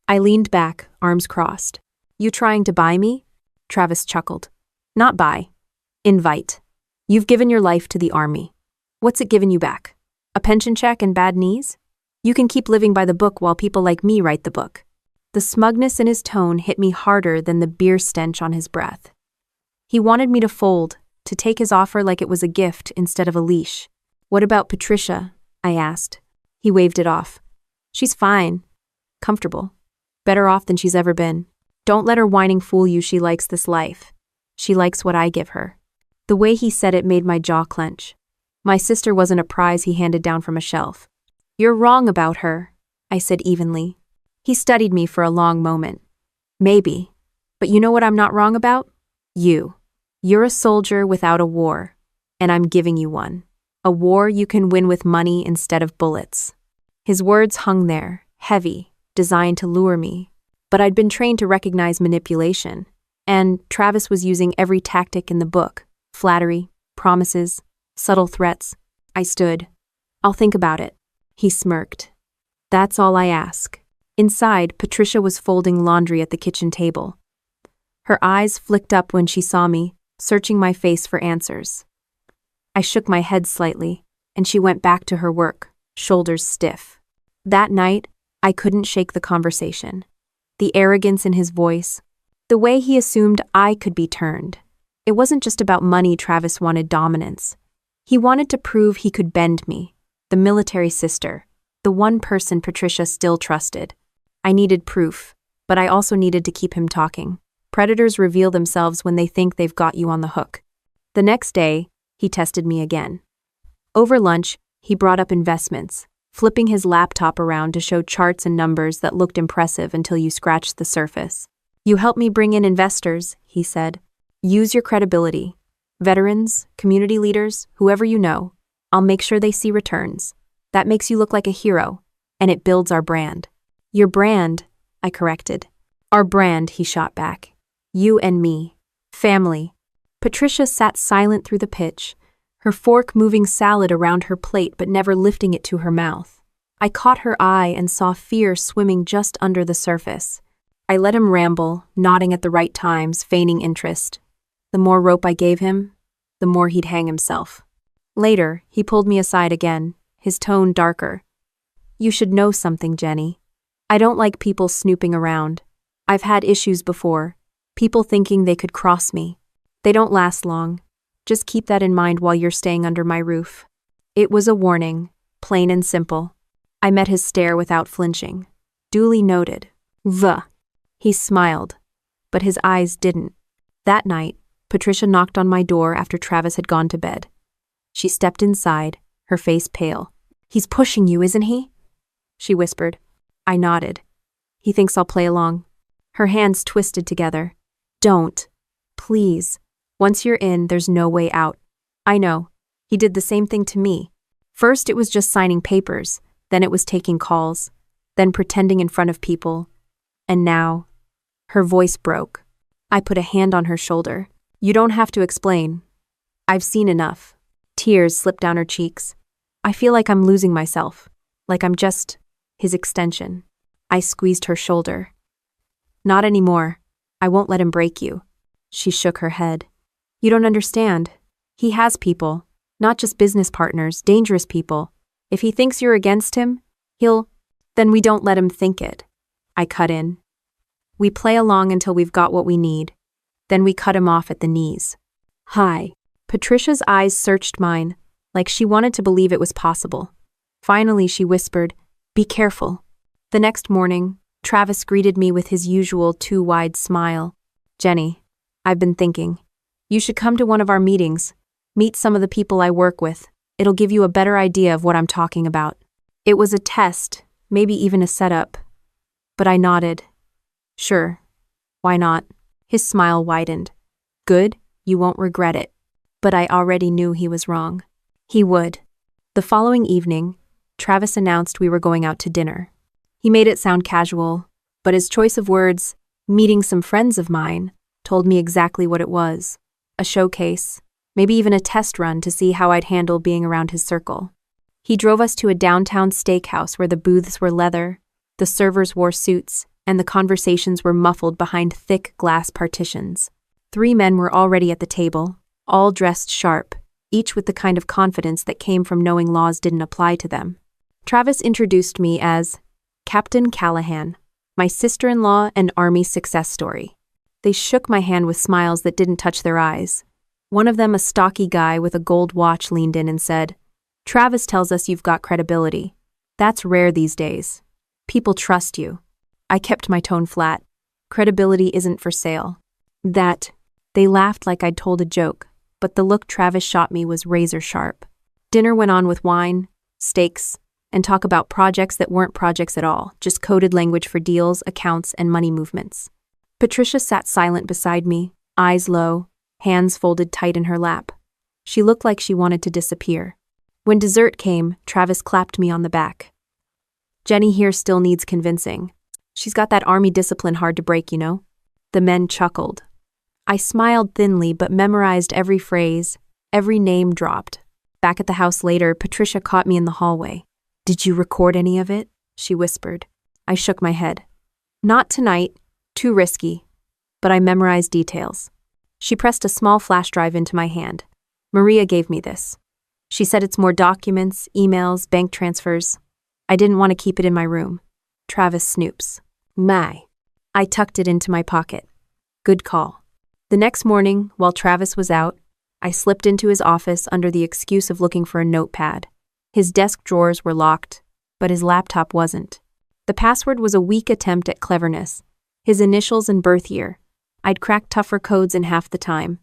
I leaned back, arms crossed. "You trying to buy me?" Travis chuckled. "Not buy. Invite. You've given your life to the army. What's it given you back? A pension check and bad knees? You can keep living by the book while people like me write the book." The smugness in his tone hit me harder than the beer stench on his breath. He wanted me to fold, to take his offer like it was a gift instead of a leash. "What about Patricia?" I asked. He waved it off. "She's fine. Comfortable. Better off than she's ever been. Don't let her whining fool you she likes this life. She likes what I give her." The way he said it made my jaw clench. My sister wasn't a prize he handed down from a shelf. "You're wrong about her," I said evenly. He studied me for a long moment. "Maybe. But you know what I'm not wrong about? You. You're a soldier without a war, and I'm giving you one. A war you can win with money instead of bullets." His words hung there, heavy, designed to lure me. But I'd been trained to recognize manipulation, and Travis was using every tactic in the book: flattery, promises, subtle threats. I stood. "I'll think about it." He smirked. "That's all I ask." Inside, Patricia was folding laundry at the kitchen table. Her eyes flicked up when she saw me, searching my face for answers. I shook my head slightly, and she went back to her work, shoulders stiff. That night, I couldn't shake the conversation. The arrogance in his voice, the way he assumed I could be turned. It wasn't just about money. Travis wanted dominance. He wanted to prove he could bend me, the military sister, the one person Patricia still trusted. I needed proof, but I also needed to keep him talking. Predators reveal themselves when they think they've got you on the hook. The next day, he tested me again. Over lunch, he brought up investments, flipping his laptop around to show charts and numbers that looked impressive until you scratched the surface. "You help me bring in investors," he said. "Use your credibility. Veterans, community leaders, whoever you know. I'll make sure they see returns. That makes you look like a hero, and it builds our brand." "Your brand," I corrected. "Our brand," he shot back. "You and me. Family." Patricia sat silent through the pitch, her fork moving salad around her plate but never lifting it to her mouth. I caught her eye and saw fear swimming just under the surface. I let him ramble, nodding at the right times, feigning interest. The more rope I gave him, the more he'd hang himself. Later, he pulled me aside again, his tone darker. "You should know something, Jenny. I don't like people snooping around. I've had issues before, people thinking they could cross me. They don't last long. Just keep that in mind while you're staying under my roof. It was a warning, plain and simple. I met his stare without flinching. Duly noted. He smiled, but his eyes didn't. That night, Patricia knocked on my door after Travis had gone to bed. She stepped inside, her face pale. "He's pushing you, isn't he?" she whispered. I nodded. "He thinks I'll play along." Her hands twisted together. "Don't. Please. Once you're in, there's no way out." "I know. He did the same thing to me. First it was just signing papers, then it was taking calls, then pretending in front of people. And now..." Her voice broke. I put a hand on her shoulder. "You don't have to explain. I've seen enough." Tears slipped down her cheeks. "I feel like I'm losing myself, like I'm just his extension." I squeezed her shoulder. "Not anymore. I won't let him break you." She shook her head. "You don't understand. He has people, not just business partners, dangerous people. If he thinks you're against him, then we don't let him think it." I cut in. "We play along until we've got what we need. Then we cut him off at the knees." "Hi." Patricia's eyes searched mine, like she wanted to believe it was possible. Finally, she whispered, "Be careful." The next morning, Travis greeted me with his usual too-wide smile. "Jenny, I've been thinking. You should come to one of our meetings. Meet some of the people I work with. It'll give you a better idea of what I'm talking about." It was a test, maybe even a setup. But I nodded. "Sure. Why not?" His smile widened. "Good, you won't regret it." But I already knew he was wrong. He would. The following evening, Travis announced we were going out to dinner. He made it sound casual, but his choice of words, "meeting some friends of mine," told me exactly what it was. A showcase, maybe even a test run to see how I'd handle being around his circle. He drove us to a downtown steakhouse where the booths were leather, the servers wore suits, and the conversations were muffled behind thick glass partitions. 3 men were already at the table, all dressed sharp, each with the kind of confidence that came from knowing laws didn't apply to them. Travis introduced me as Captain Callahan, my sister-in-law and Army success story. They shook my hand with smiles that didn't touch their eyes. One of them, a stocky guy with a gold watch, leaned in and said, "Travis tells us you've got credibility. That's rare these days. People trust you." I kept my tone flat. "Credibility isn't for sale." They laughed like I'd told a joke, but the look Travis shot me was razor sharp. Dinner went on with wine, steaks, and talk about projects that weren't projects at all, just coded language for deals, accounts, and money movements. Patricia sat silent beside me, eyes low, hands folded tight in her lap. She looked like she wanted to disappear. When dessert came, Travis clapped me on the back. "Jenny here still needs convincing. She's got that Army discipline hard to break, you know?" The men chuckled. I smiled thinly but memorized every phrase, every name dropped. Back at the house later, Patricia caught me in the hallway. "Did you record any of it?" she whispered. I shook my head. "Not tonight. Too risky." But I memorized details. She pressed a small flash drive into my hand. "Maria gave me this. She said it's more documents, emails, bank transfers. I didn't want to keep it in my room." Travis snoops. "My." I tucked it into my pocket. Good call. The next morning, while Travis was out, I slipped into his office under the excuse of looking for a notepad. His desk drawers were locked, but his laptop wasn't. The password was a weak attempt at cleverness. His initials and birth year. I'd cracked tougher codes in half the time.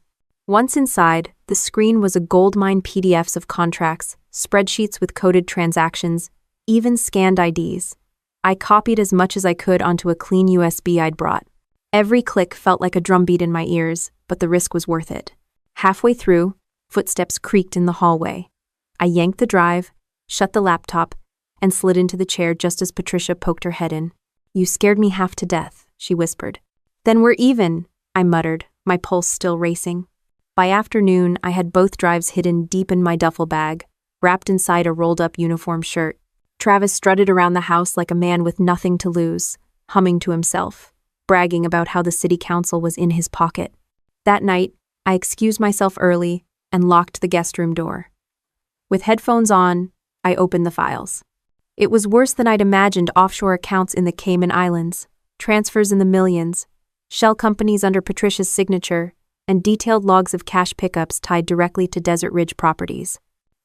Once inside, the screen was a goldmine PDFs of contracts, spreadsheets with coded transactions, even scanned IDs. I copied as much as I could onto a clean USB I'd brought. Every click felt like a drumbeat in my ears, but the risk was worth it. Halfway through, footsteps creaked in the hallway. I yanked the drive, shut the laptop, and slid into the chair just as Patricia poked her head in. "You scared me half to death," she whispered. "Then we're even," I muttered, my pulse still racing. By afternoon, I had both drives hidden deep in my duffel bag, wrapped inside a rolled-up uniform shirt. Travis strutted around the house like a man with nothing to lose, humming to himself, bragging about how the city council was in his pocket. That night, I excused myself early and locked the guest room door. With headphones on, I opened the files. It was worse than I'd imagined. Offshore accounts in the Cayman Islands, transfers in the millions, shell companies under Patricia's signature, and detailed logs of cash pickups tied directly to Desert Ridge properties.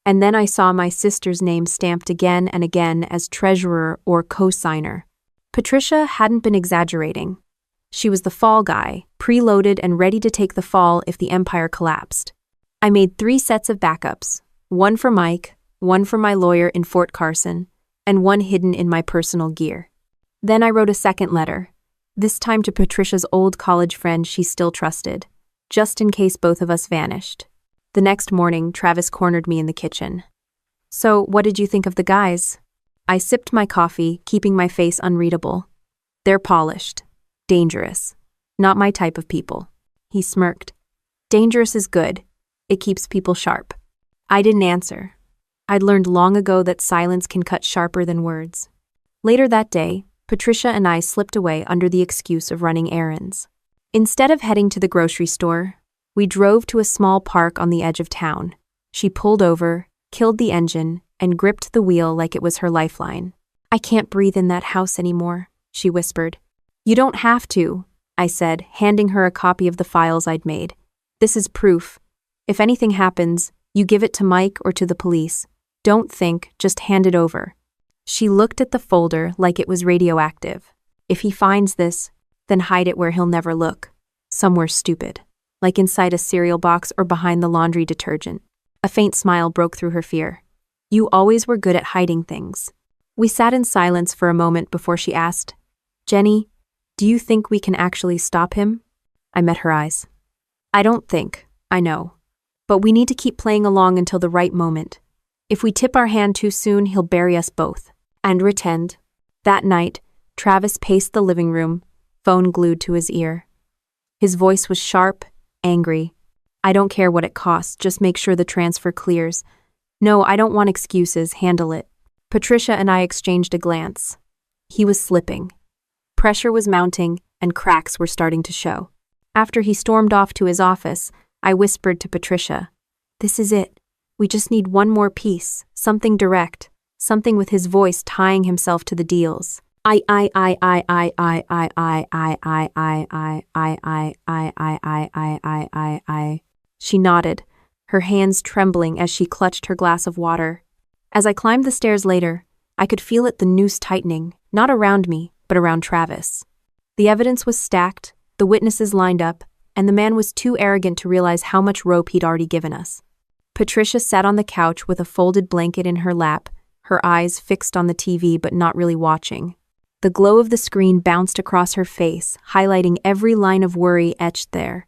And then I saw my sister's name stamped again and again as treasurer or co-signer. Patricia hadn't been exaggerating. She was the fall guy, preloaded and ready to take the fall if the empire collapsed. I made 3 sets of backups, one for Mike, one for my lawyer in Fort Carson, and one hidden in my personal gear. Then I wrote a second letter, this time to Patricia's old college friend she still trusted, just in case both of us vanished. The next morning, Travis cornered me in the kitchen. "So, what did you think of the guys?" I sipped my coffee, keeping my face unreadable. "They're polished. Dangerous. Not my type of people." He smirked. "Dangerous is good. It keeps people sharp." I didn't answer. I'd learned long ago that silence can cut sharper than words. Later that day, Patricia and I slipped away under the excuse of running errands. Instead of heading to the grocery store, we drove to a small park on the edge of town. She pulled over, killed the engine, and gripped the wheel like it was her lifeline. "I can't breathe in that house anymore," she whispered. "You don't have to," I said, handing her a copy of the files I'd made. "This is proof. If anything happens, you give it to Mike or to the police. Don't think, just hand it over." She looked at the folder like it was radioactive. "If he finds this, then hide it where he'll never look. Somewhere stupid, like inside a cereal box or behind the laundry detergent." A faint smile broke through her fear. "You always were good at hiding things." We sat in silence for a moment before she asked, "Jenny, do you think we can actually stop him?" I met her eyes. "I don't think, I know. But we need to keep playing along until the right moment. If we tip our hand too soon, he'll bury us both." And retend. That night, Travis paced the living room, phone glued to his ear. His voice was sharp, angry. "I don't care what it costs, just make sure the transfer clears. No, I don't want excuses, handle it." Patricia and I exchanged a glance. He was slipping. Pressure was mounting, and cracks were starting to show. After he stormed off to his office, I whispered to Patricia, "This is it. We just need one more piece, something direct, something with his voice tying himself to the deals." She nodded, her hands trembling as she clutched her glass of water. As I climbed the stairs later, I could feel the noose tightening, not around me, but around Travis. The evidence was stacked, the witnesses lined up, and the man was too arrogant to realize how much rope he'd already given us. Patricia sat on the couch with a folded blanket in her lap, her eyes fixed on the TV but not really watching. The glow of the screen bounced across her face, highlighting every line of worry etched there.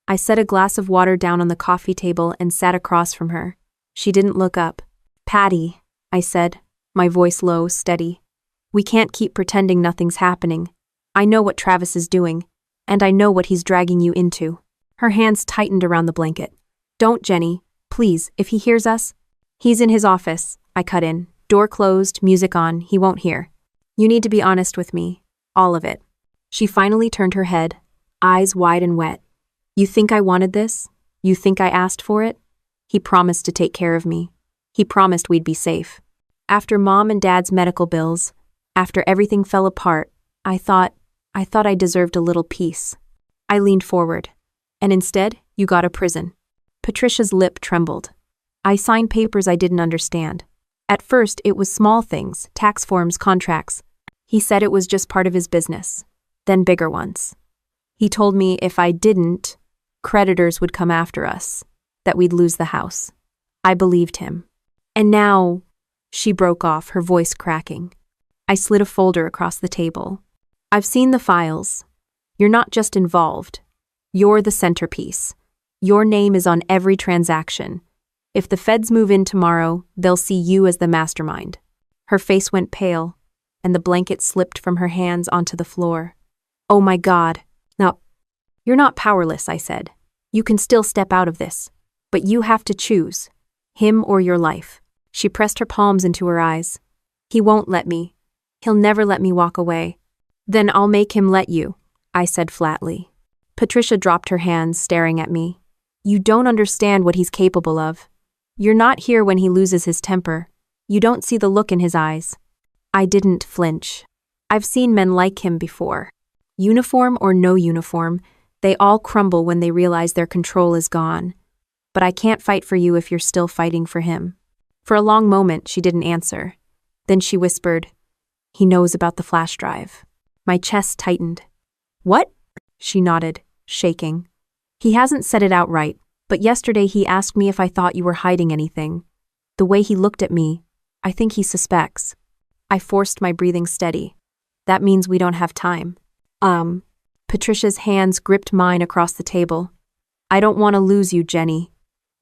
I set a glass of water down on the coffee table and sat across from her. She didn't look up. "Patty," I said, my voice low, steady. "We can't keep pretending nothing's happening. I know what Travis is doing, and I know what he's dragging you into." Her hands tightened around the blanket. "Don't, Jenny. Please, if he hears us." "He's in his office," I cut in. "Door closed, music on, he won't hear. You need to be honest with me. All of it." She finally turned her head, eyes wide and wet. "You think I wanted this? You think I asked for it? He promised to take care of me. He promised we'd be safe. After Mom and Dad's medical bills, after everything fell apart, I thought I deserved a little peace." I leaned forward. "And instead, you got a prison." Patricia's lip trembled. I signed papers I didn't understand. At first, it was small things, tax forms, contracts. He said it was just part of his business. Then bigger ones. He told me if I didn't, creditors would come after us, that we'd lose the house. I believed him. And now, she broke off, her voice cracking. I slid a folder across the table. "I've seen the files. You're not just involved. You're the centerpiece. Your name is on every transaction. If the feds move in tomorrow, they'll see you as the mastermind." Her face went pale, and the blanket slipped from her hands onto the floor. "Oh my God. Now, you're not powerless," I said. "You can still step out of this. But you have to choose. Him or your life." She pressed her palms into her eyes. "He won't let me. He'll never let me walk away." "Then I'll make him let you," I said flatly. Patricia dropped her hands, staring at me. "You don't understand what he's capable of. You're not here when he loses his temper. You don't see the look in his eyes." I didn't flinch. I've seen men like him before. Uniform or no uniform, They all crumble when they realize their control is gone. But I can't fight for you if you're still fighting for him. For a long moment, she didn't answer. Then she whispered, "He knows about the flash drive." My chest tightened. "What?" She nodded, shaking. "He hasn't said it outright, but yesterday he asked me if I thought you were hiding anything. The way he looked at me, I think he suspects." I forced my breathing steady. "That means we don't have time." Patricia's hands gripped mine across the table. "I don't want to lose you, Jenny.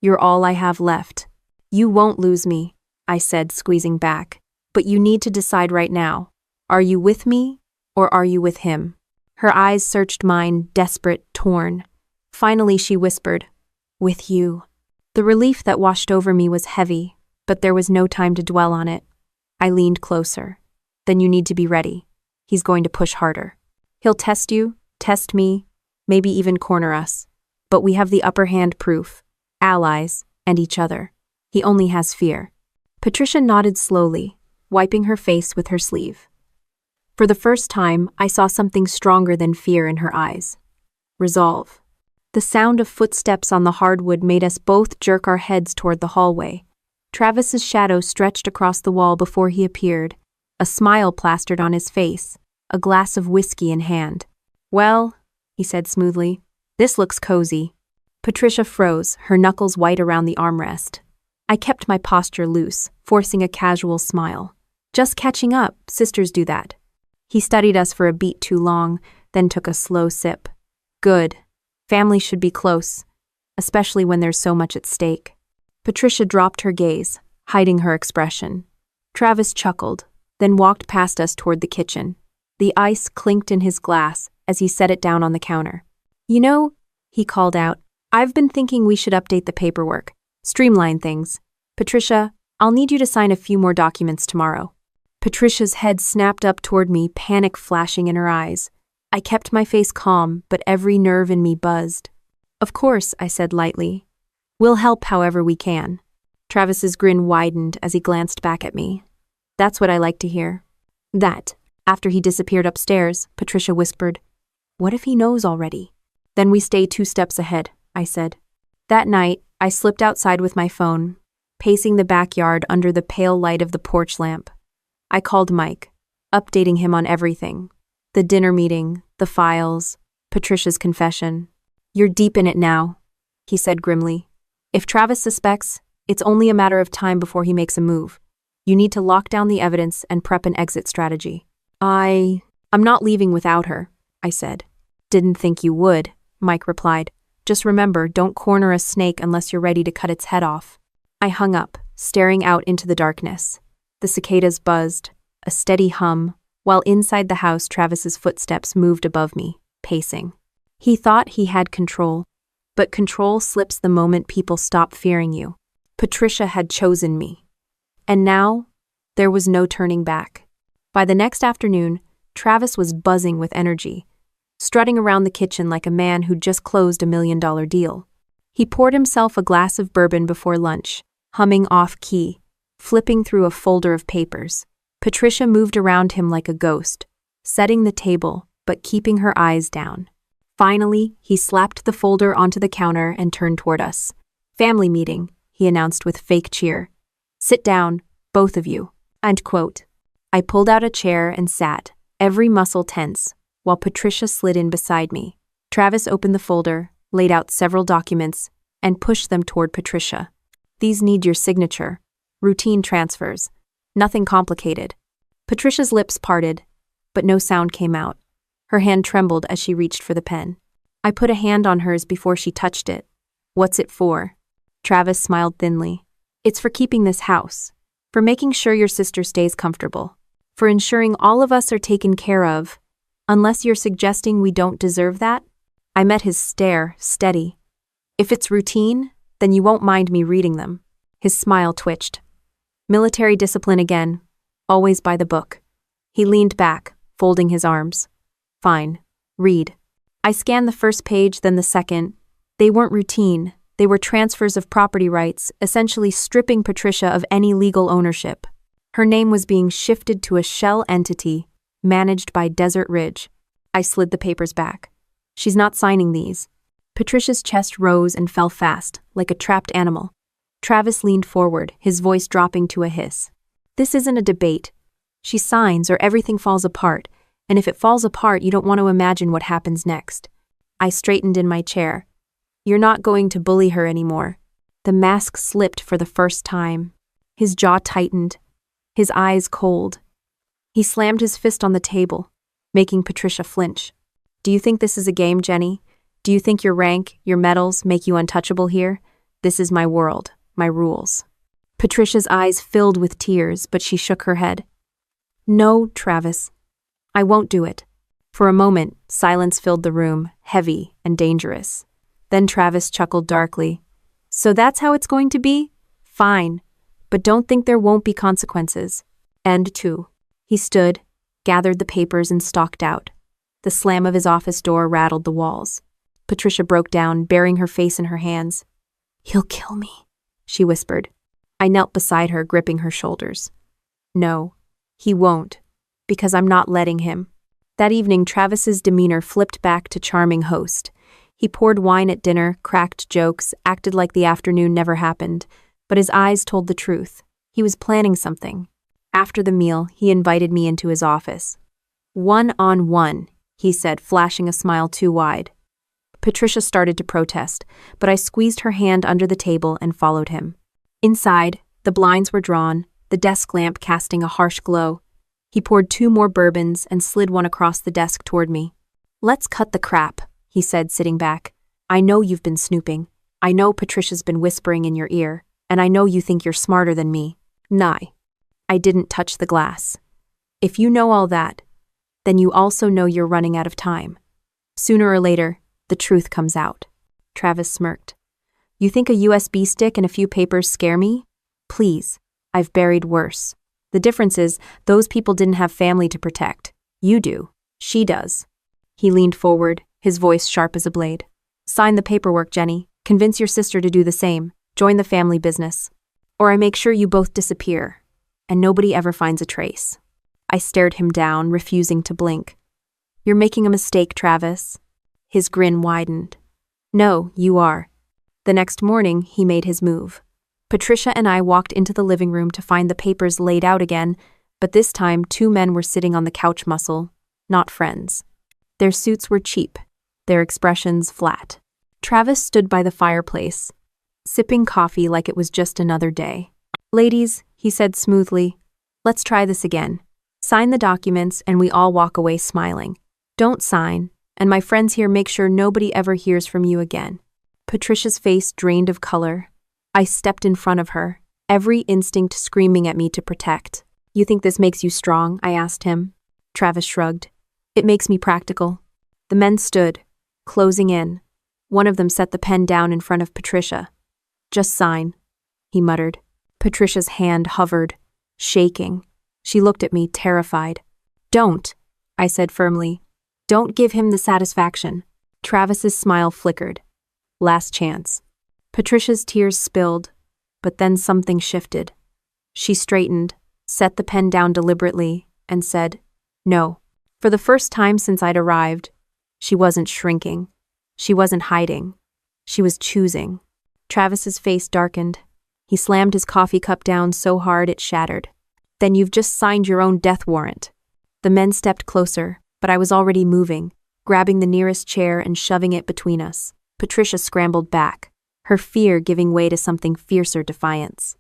You're all I have left." "You won't lose me," I said, squeezing back. "But you need to decide right now. Are you with me, or are you with him?" Her eyes searched mine, desperate, torn. Finally she whispered, "With you." The relief that washed over me was heavy, but there was no time to dwell on it. I leaned closer. "Then you need to be ready. He's going to push harder. He'll test you, test me, maybe even corner us. But we have the upper hand proof, allies, and each other. He only has fear." Patricia nodded slowly, wiping her face with her sleeve. For the first time, I saw something stronger than fear in her eyes. Resolve. The sound of footsteps on the hardwood made us both jerk our heads toward the hallway. Travis's shadow stretched across the wall before he appeared, a smile plastered on his face, a glass of whiskey in hand. "Well," he said smoothly, "this looks cozy." Patricia froze, her knuckles white around the armrest. I kept my posture loose, forcing a casual smile. "Just catching up, sisters do that." He studied us for a beat too long, then took a slow sip. "Good. Family should be close, especially when there's so much at stake." Patricia dropped her gaze, hiding her expression. Travis chuckled, then walked past us toward the kitchen. The ice clinked in his glass as he set it down on the counter. "You know," he called out, "I've been thinking we should update the paperwork, streamline things. Patricia, I'll need you to sign a few more documents tomorrow." Patricia's head snapped up toward me, panic flashing in her eyes. I kept my face calm, but every nerve in me buzzed. "Of course," I said lightly. "We'll help however we can." Travis's grin widened as he glanced back at me. "That's what I like to hear." That, after he disappeared upstairs, Patricia whispered, "What if he knows already?" "Then we stay 2 steps ahead," I said. That night, I slipped outside with my phone, pacing the backyard under the pale light of the porch lamp. I called Mike, updating him on everything. The dinner meeting, the files, Patricia's confession. "You're deep in it now," he said grimly. "If Travis suspects, it's only a matter of time before he makes a move. You need to lock down the evidence and prep an exit strategy." I'm not leaving without her," I said. "Didn't think you would," Mike replied. "Just remember, don't corner a snake unless you're ready to cut its head off." I hung up, staring out into the darkness. The cicadas buzzed, a steady hum, while inside the house Travis's footsteps moved above me, pacing. He thought he had control, but control slips the moment people stop fearing you. Patricia had chosen me. And now, there was no turning back. By the next afternoon, Travis was buzzing with energy, strutting around the kitchen like a man who'd just closed a $1 million deal. He poured himself a glass of bourbon before lunch, humming off-key, flipping through a folder of papers. Patricia moved around him like a ghost, setting the table, but keeping her eyes down. Finally, he slapped the folder onto the counter and turned toward us. "Family meeting," he announced with fake cheer. "Sit down, both of you." End quote. I pulled out a chair and sat, every muscle tense, while Patricia slid in beside me. Travis opened the folder, laid out several documents, and pushed them toward Patricia. "These need your signature. Routine transfers. Nothing complicated." Patricia's lips parted, but no sound came out. Her hand trembled as she reached for the pen. I put a hand on hers before she touched it. "What's it for?" Travis smiled thinly. "It's for keeping this house. For making sure your sister stays comfortable. For ensuring all of us are taken care of. Unless you're suggesting we don't deserve that?" I met his stare, steady. "If it's routine, then you won't mind me reading them." His smile twitched. "Military discipline again. Always by the book." He leaned back, folding his arms. "Fine. Read." I scanned the first page, then the second. They weren't routine. They were transfers of property rights, essentially stripping Patricia of any legal ownership. Her name was being shifted to a shell entity, managed by Desert Ridge. I slid the papers back. She's not signing these. Patricia's chest rose and fell fast, like a trapped animal. Travis leaned forward, his voice dropping to a hiss. This isn't a debate. She signs or everything falls apart, and if it falls apart, you don't want to imagine what happens next. I straightened in my chair. You're not going to bully her anymore. The mask slipped for the first time. His jaw tightened, his eyes cold. He slammed his fist on the table, making Patricia flinch. Do you think this is a game, Jenny? Do you think your rank, your medals, make you untouchable here? This is my world, my rules. Patricia's eyes filled with tears, but she shook her head. No, Travis. I won't do it. For a moment, silence filled the room, heavy and dangerous. Then Travis chuckled darkly. So that's how it's going to be? Fine. But don't think there won't be consequences. End 2. He stood, gathered the papers, and stalked out. The slam of his office door rattled the walls. Patricia broke down, burying her face in her hands. He'll kill me, she whispered. I knelt beside her, gripping her shoulders. No, he won't, because I'm not letting him. That evening, Travis's demeanor flipped back to charming host. He poured wine at dinner, cracked jokes, acted like the afternoon never happened, but his eyes told the truth. He was planning something. After the meal, he invited me into his office. One-on-one, he said, flashing a smile too wide. Patricia started to protest, but I squeezed her hand under the table and followed him. Inside, the blinds were drawn, the desk lamp casting a harsh glow. He poured 2 more bourbons and slid one across the desk toward me. Let's cut the crap, he said, sitting back. I know you've been snooping. I know Patricia's been whispering in your ear, and I know you think you're smarter than me. Nye. I didn't touch the glass. If you know all that, then you also know you're running out of time. Sooner or later, the truth comes out. Travis smirked. You think a USB stick and a few papers scare me? Please, I've buried worse. The difference is, those people didn't have family to protect. You do. She does. He leaned forward, his voice sharp as a blade. Sign the paperwork, Jenny. Convince your sister to do the same. Join the family business. Or I make sure you both disappear, and nobody ever finds a trace. I stared him down, refusing to blink. You're making a mistake, Travis. His grin widened. No, you are. The next morning, he made his move. Patricia and I walked into the living room to find the papers laid out again, but this time 2 men were sitting on the couch muscle, not friends. Their suits were cheap, their expressions flat. Travis stood by the fireplace, sipping coffee like it was just another day. Ladies, he said smoothly, let's try this again. Sign the documents and we all walk away smiling. Don't sign, and my friends here make sure nobody ever hears from you again. Patricia's face drained of color. I stepped in front of her, every instinct screaming at me to protect. You think this makes you strong? I asked him. Travis shrugged. It makes me practical. The men stood, closing in. One of them set the pen down in front of Patricia. Just sign, he muttered. Patricia's hand hovered, shaking. She looked at me, terrified. Don't, I said firmly. Don't give him the satisfaction. Travis's smile flickered. Last chance. Patricia's tears spilled, but then something shifted. She straightened, set the pen down deliberately, and said, no. For the first time since I'd arrived, she wasn't shrinking. She wasn't hiding. She was choosing. Travis's face darkened. He slammed his coffee cup down so hard it shattered. Then you've just signed your own death warrant. The men stepped closer, but I was already moving, grabbing the nearest chair and shoving it between us. Patricia scrambled back, her fear giving way to something fiercer defiance.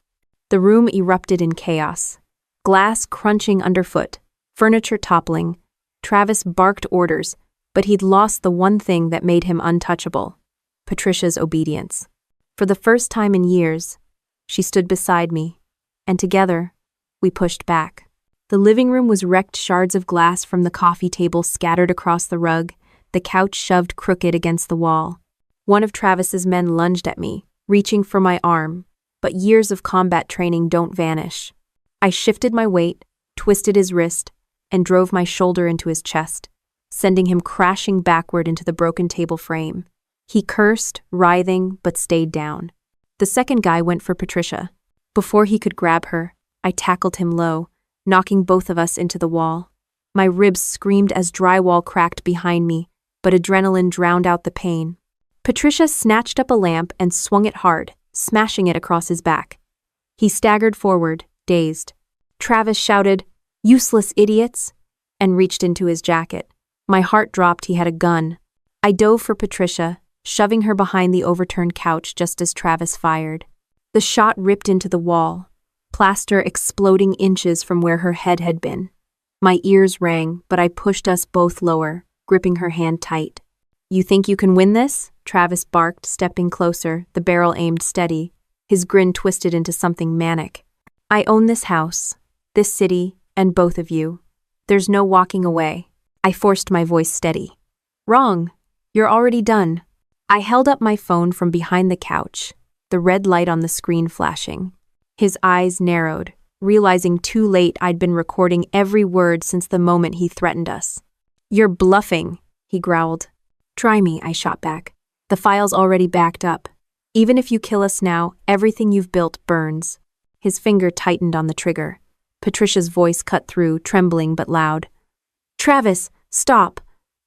The room erupted in chaos. Glass crunching underfoot, furniture toppling. Travis barked orders, but he'd lost the one thing that made him untouchable: Patricia's obedience. For the first time in years, she stood beside me, and together, we pushed back. The living room was wrecked, shards of glass from the coffee table scattered across the rug, the couch shoved crooked against the wall. One of Travis's men lunged at me, reaching for my arm, but years of combat training don't vanish. I shifted my weight, twisted his wrist, and drove my shoulder into his chest, sending him crashing backward into the broken table frame. He cursed, writhing, but stayed down. The second guy went for Patricia. Before he could grab her, I tackled him low, knocking both of us into the wall. My ribs screamed as drywall cracked behind me, but adrenaline drowned out the pain. Patricia snatched up a lamp and swung it hard, smashing it across his back. He staggered forward, dazed. Travis shouted, "Useless idiots!" and reached into his jacket. My heart dropped. He had a gun. I dove for Patricia, shoving her behind the overturned couch just as Travis fired. The shot ripped into the wall, plaster exploding inches from where her head had been. My ears rang, but I pushed us both lower, gripping her hand tight. "You think you can win this?" Travis barked, stepping closer, the barrel aimed steady. His grin twisted into something manic. "I own this house, this city, and both of you. There's no walking away." I forced my voice steady. "Wrong. You're already done." I held up my phone from behind the couch, the red light on the screen flashing. His eyes narrowed, realizing too late I'd been recording every word since the moment he threatened us. "You're bluffing," he growled. "Try me," I shot back. "The file's already backed up. Even if you kill us now, everything you've built burns." His finger tightened on the trigger. Patricia's voice cut through, trembling but loud. "Travis, stop.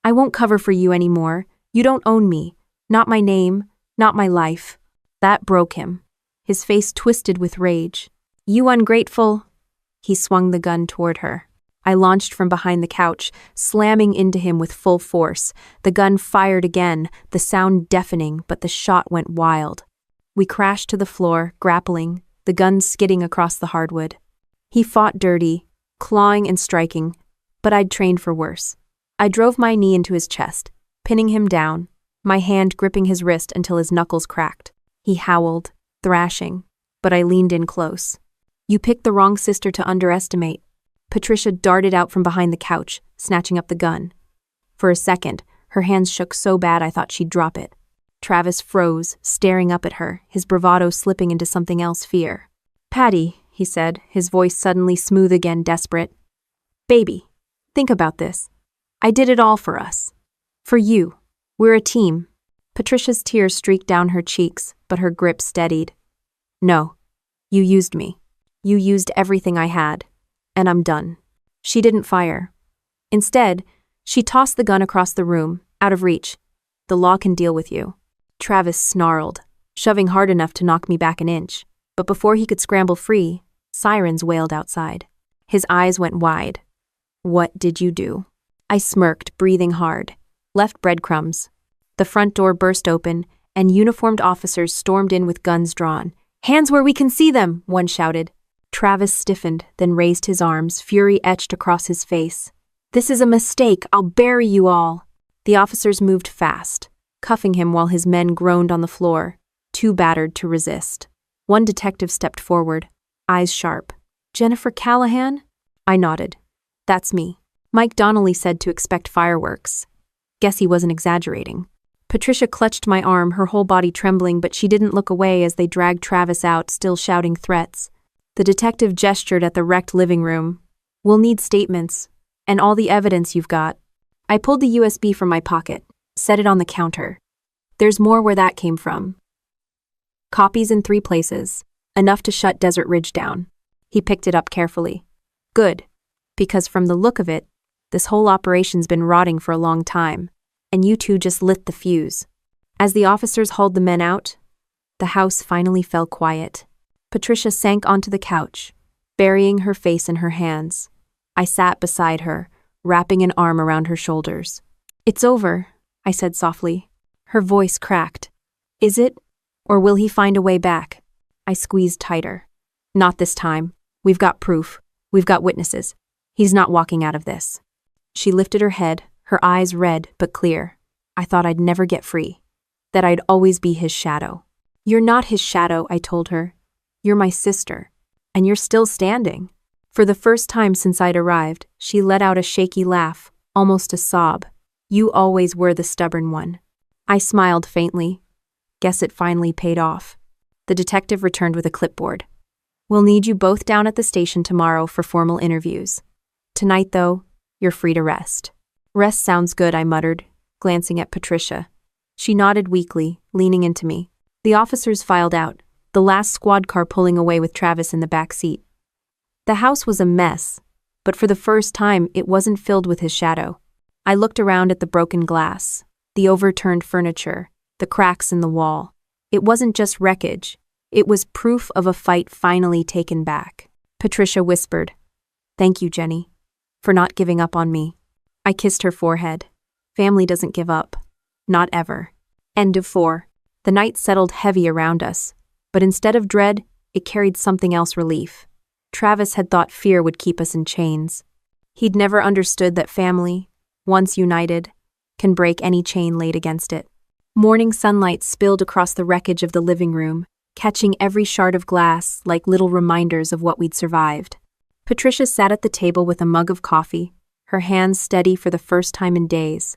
I won't cover for you anymore. You don't own me. Not my name, not my life." That broke him. His face twisted with rage. "You ungrateful." He swung the gun toward her. I launched from behind the couch, slamming into him with full force. The gun fired again, the sound deafening, but the shot went wild. We crashed to the floor, grappling, the gun skidding across the hardwood. He fought dirty, clawing and striking, but I'd trained for worse. I drove my knee into his chest, pinning him down, my hand gripping his wrist until his knuckles cracked. He howled, thrashing, but I leaned in close. "You picked the wrong sister to underestimate." Patricia darted out from behind the couch, snatching up the gun. For a second, her hands shook so bad I thought she'd drop it. Travis froze, staring up at her, his bravado slipping into something else, fear. "Patty," he said, his voice suddenly smooth again, desperate. "Baby, think about this. I did it all for us. For you. We're a team." Patricia's tears streaked down her cheeks, but her grip steadied. "No. You used me. You used everything I had. And I'm done." She didn't fire. Instead, she tossed the gun across the room, out of reach. "The law can deal with you." Travis snarled, shoving hard enough to knock me back an inch. But before he could scramble free, sirens wailed outside. His eyes went wide. "What did you do?" I smirked, breathing hard. Left breadcrumbs. The front door burst open, and uniformed officers stormed in with guns drawn. "Hands where we can see them!" one shouted. Travis stiffened, then raised his arms, fury etched across his face. "This is a mistake. I'll bury you all." The officers moved fast, cuffing him while his men groaned on the floor, too battered to resist. One detective stepped forward, eyes sharp. "Jennifer Callahan?" I nodded. "That's me." Mike Donnelly said to expect fireworks. Guess he wasn't exaggerating. Patricia clutched my arm, her whole body trembling, but she didn't look away as they dragged Travis out, still shouting threats. The detective gestured at the wrecked living room. "We'll need statements, and all the evidence you've got." I pulled the USB from my pocket, set it on the counter. "There's more where that came from. Copies in 3 places, enough to shut Desert Ridge down." He picked it up carefully. "Good, because from the look of it, this whole operation's been rotting for a long time, and you two just lit the fuse." As the officers hauled the men out, the house finally fell quiet. Patricia sank onto the couch, burying her face in her hands. I sat beside her, wrapping an arm around her shoulders. "It's over," I said softly. Her voice cracked. "Is it? Or will he find a way back?" I squeezed tighter. "Not this time. We've got proof. We've got witnesses. He's not walking out of this." She lifted her head, her eyes red but clear. I thought I'd never get free. That I'd always be his shadow. "You're not his shadow," I told her. "You're my sister. And you're still standing." For the first time since I'd arrived, she let out a shaky laugh, almost a sob. "You always were the stubborn one." I smiled faintly. Guess it finally paid off. The detective returned with a clipboard. "We'll need you both down at the station tomorrow for formal interviews. Tonight, though, you're free to rest." "Rest sounds good," I muttered, glancing at Patricia. She nodded weakly, leaning into me. The officers filed out, the last squad car pulling away with Travis in the back seat. The house was a mess, but for the first time it wasn't filled with his shadow. I looked around at the broken glass, the overturned furniture, the cracks in the wall. It wasn't just wreckage. It was proof of a fight finally taken back. Patricia whispered, "Thank you, Jenny, for not giving up on me." I kissed her forehead. Family doesn't give up. Not ever. End of 4. The night settled heavy around us, but instead of dread, it carried something else: relief. Travis had thought fear would keep us in chains. He'd never understood that family, once united, can break any chain laid against it. Morning sunlight spilled across the wreckage of the living room, catching every shard of glass like little reminders of what we'd survived. Patricia sat at the table with a mug of coffee, her hands steady for the first time in days.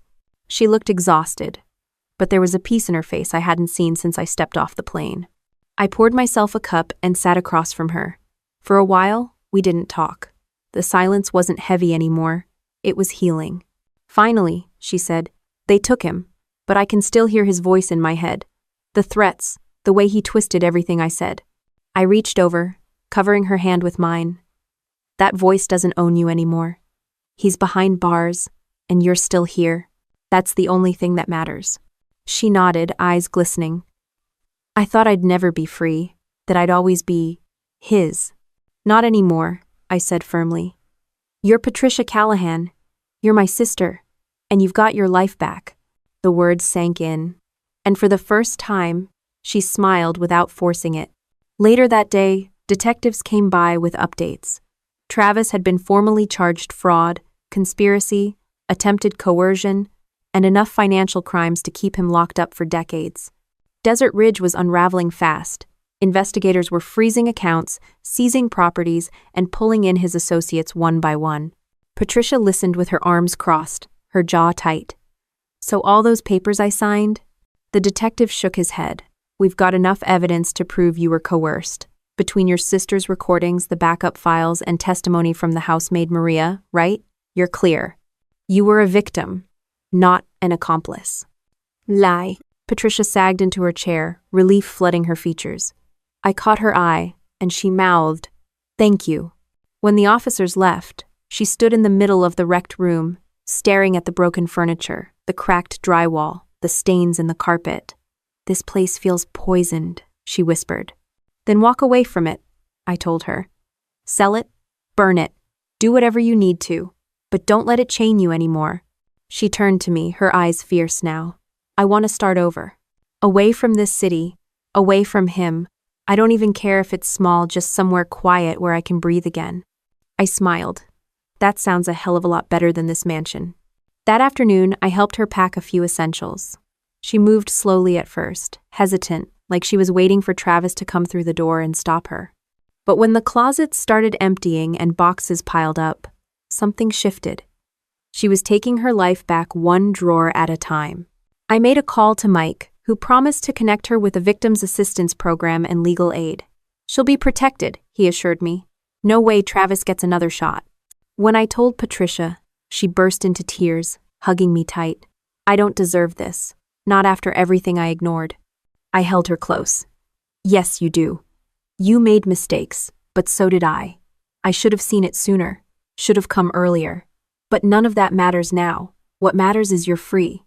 She looked exhausted, but there was a peace in her face I hadn't seen since I stepped off the plane. I poured myself a cup and sat across from her. For a while, we didn't talk. The silence wasn't heavy anymore. It was healing. "Finally," she said, "they took him, but I can still hear his voice in my head. The threats, the way he twisted everything I said." I reached over, covering her hand with mine. "That voice doesn't own you anymore. He's behind bars, and you're still here. That's the only thing that matters." She nodded, eyes glistening. "I thought I'd never be free, that I'd always be his." "Not anymore," I said firmly. "You're Patricia Callahan. You're my sister, and you've got your life back." The words sank in, and for the first time, she smiled without forcing it. Later that day, detectives came by with updates. Travis had been formally charged fraud, conspiracy, attempted coercion, and enough financial crimes to keep him locked up for decades. Desert Ridge was unraveling fast. Investigators were freezing accounts, seizing properties, and pulling in his associates one by one. Patricia listened with her arms crossed, her jaw tight. "So all those papers I signed?" The detective shook his head. "We've got enough evidence to prove you were coerced. Between your sister's recordings, the backup files, and testimony from the housemaid Maria, right? You're clear. You were a victim, not an accomplice." "Lie." Patricia sagged into her chair, relief flooding her features. I caught her eye, and she mouthed, "Thank you." When the officers left, she stood in the middle of the wrecked room, staring at the broken furniture, the cracked drywall, the stains in the carpet. "This place feels poisoned," she whispered. "Then walk away from it," I told her. "Sell it, burn it, do whatever you need to, but don't let it chain you anymore." She turned to me, her eyes fierce now. "I want to start over. Away from this city, away from him. I don't even care if it's small, just somewhere quiet where I can breathe again." I smiled. "That sounds a hell of a lot better than this mansion." That afternoon, I helped her pack a few essentials. She moved slowly at first, hesitant, like she was waiting for Travis to come through the door and stop her. But when the closets started emptying and boxes piled up, something shifted. She was taking her life back one drawer at a time. I made a call to Mike, who promised to connect her with a victims assistance program and legal aid. "She'll be protected," he assured me. "No way Travis gets another shot." When I told Patricia, she burst into tears, hugging me tight. "I don't deserve this, not after everything I ignored." I held her close. "Yes, you do. You made mistakes, but so did I. I should have seen it sooner, should have come earlier. But none of that matters now. What matters is you're free."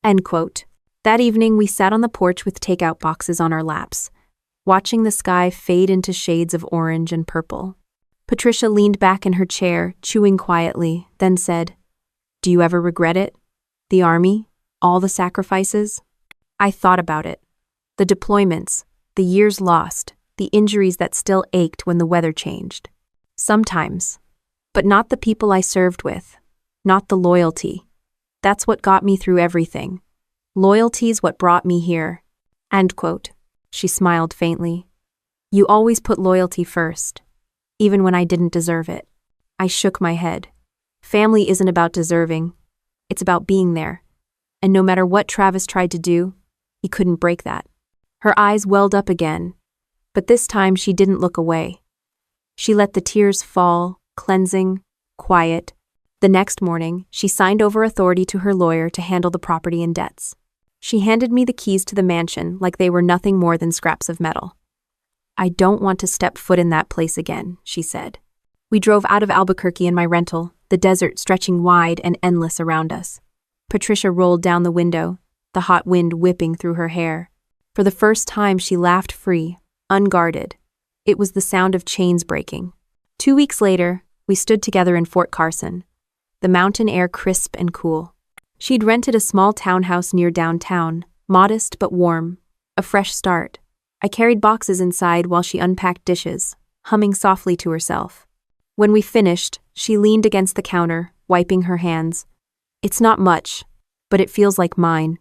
End quote. That evening, we sat on the porch with takeout boxes on our laps, watching the sky fade into shades of orange and purple. Patricia leaned back in her chair, chewing quietly, then said, "Do you ever regret it? The army? All the sacrifices?" I thought about it. The deployments, the years lost, the injuries that still ached when the weather changed. Sometimes. But not the people I served with. Not the loyalty. That's what got me through everything. Loyalty's what brought me here. End quote. She smiled faintly. "You always put loyalty first, even when I didn't deserve it." I shook my head. Family isn't about deserving. It's about being there. And no matter what Travis tried to do, he couldn't break that. Her eyes welled up again, but this time she didn't look away. She let the tears fall, cleansing, quiet. The next morning, she signed over authority to her lawyer to handle the property and debts. She handed me the keys to the mansion like they were nothing more than scraps of metal. "I don't want to step foot in that place again," she said. We drove out of Albuquerque in my rental, the desert stretching wide and endless around us. Patricia rolled down the window, the hot wind whipping through her hair. For the first time, she laughed free, unguarded. It was the sound of chains breaking. 2 weeks later, we stood together in Fort Carson, the mountain air crisp and cool. She'd rented a small townhouse near downtown, modest but warm, a fresh start. I carried boxes inside while she unpacked dishes, humming softly to herself. When we finished, she leaned against the counter, wiping her hands. It's not much, but it feels like mine.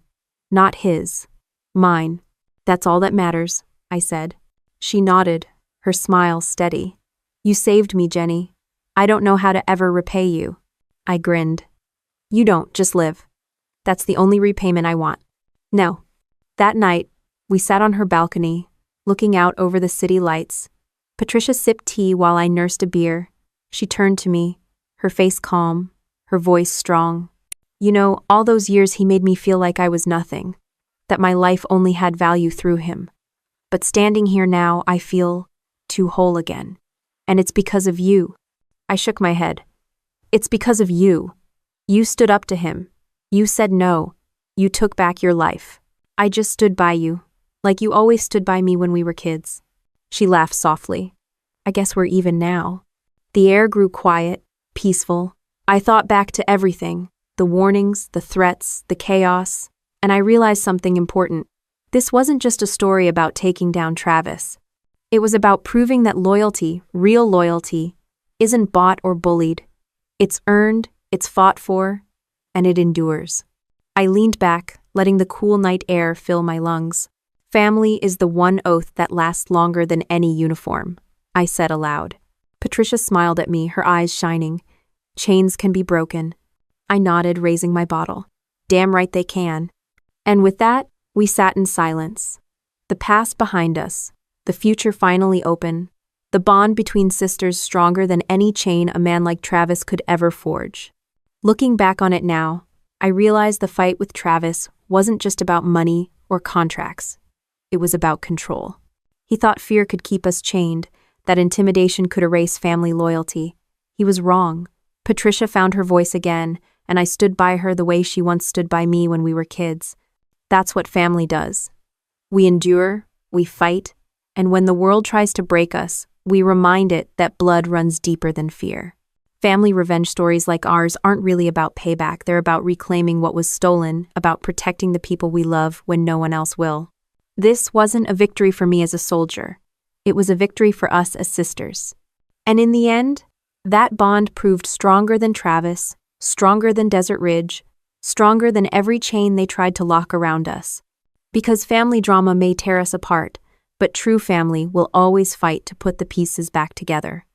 Not his. Mine. That's all that matters, I said. She nodded, her smile steady. You saved me, Jenny. I don't know how to ever repay you. I grinned. You don't, just live. That's the only repayment I want. No. That night, we sat on her balcony, looking out over the city lights. Patricia sipped tea while I nursed a beer. She turned to me, her face calm, her voice strong. You know, all those years he made me feel like I was nothing, that my life only had value through him. But standing here now, I feel too whole again. And it's because of you. I shook my head. It's because of you. You stood up to him. You said no. You took back your life. I just stood by you, like you always stood by me when we were kids. She laughed softly. I guess we're even now. The air grew quiet, peaceful. I thought back to everything, the warnings, the threats, the chaos, and I realized something important. This wasn't just a story about taking down Travis. It was about proving that loyalty, real loyalty, isn't bought or bullied. It's earned, it's fought for, and it endures. I leaned back, letting the cool night air fill my lungs. Family is the one oath that lasts longer than any uniform, I said aloud. Patricia smiled at me, her eyes shining. Chains can be broken. I nodded, raising my bottle. Damn right they can. And with that, we sat in silence. The past behind us, the future finally open, the bond between sisters stronger than any chain a man like Travis could ever forge. Looking back on it now, I realized the fight with Travis wasn't just about money or contracts. It was about control. He thought fear could keep us chained, that intimidation could erase family loyalty. He was wrong. Patricia found her voice again, and I stood by her the way she once stood by me when we were kids. That's what family does. We endure, we fight, and when the world tries to break us, we remind it that blood runs deeper than fear. Family revenge stories like ours aren't really about payback. They're about reclaiming what was stolen, about protecting the people we love when no one else will. This wasn't a victory for me as a soldier. It was a victory for us as sisters. And in the end, that bond proved stronger than Travis, stronger than Desert Ridge, stronger than every chain they tried to lock around us. Because family drama may tear us apart, but true family will always fight to put the pieces back together.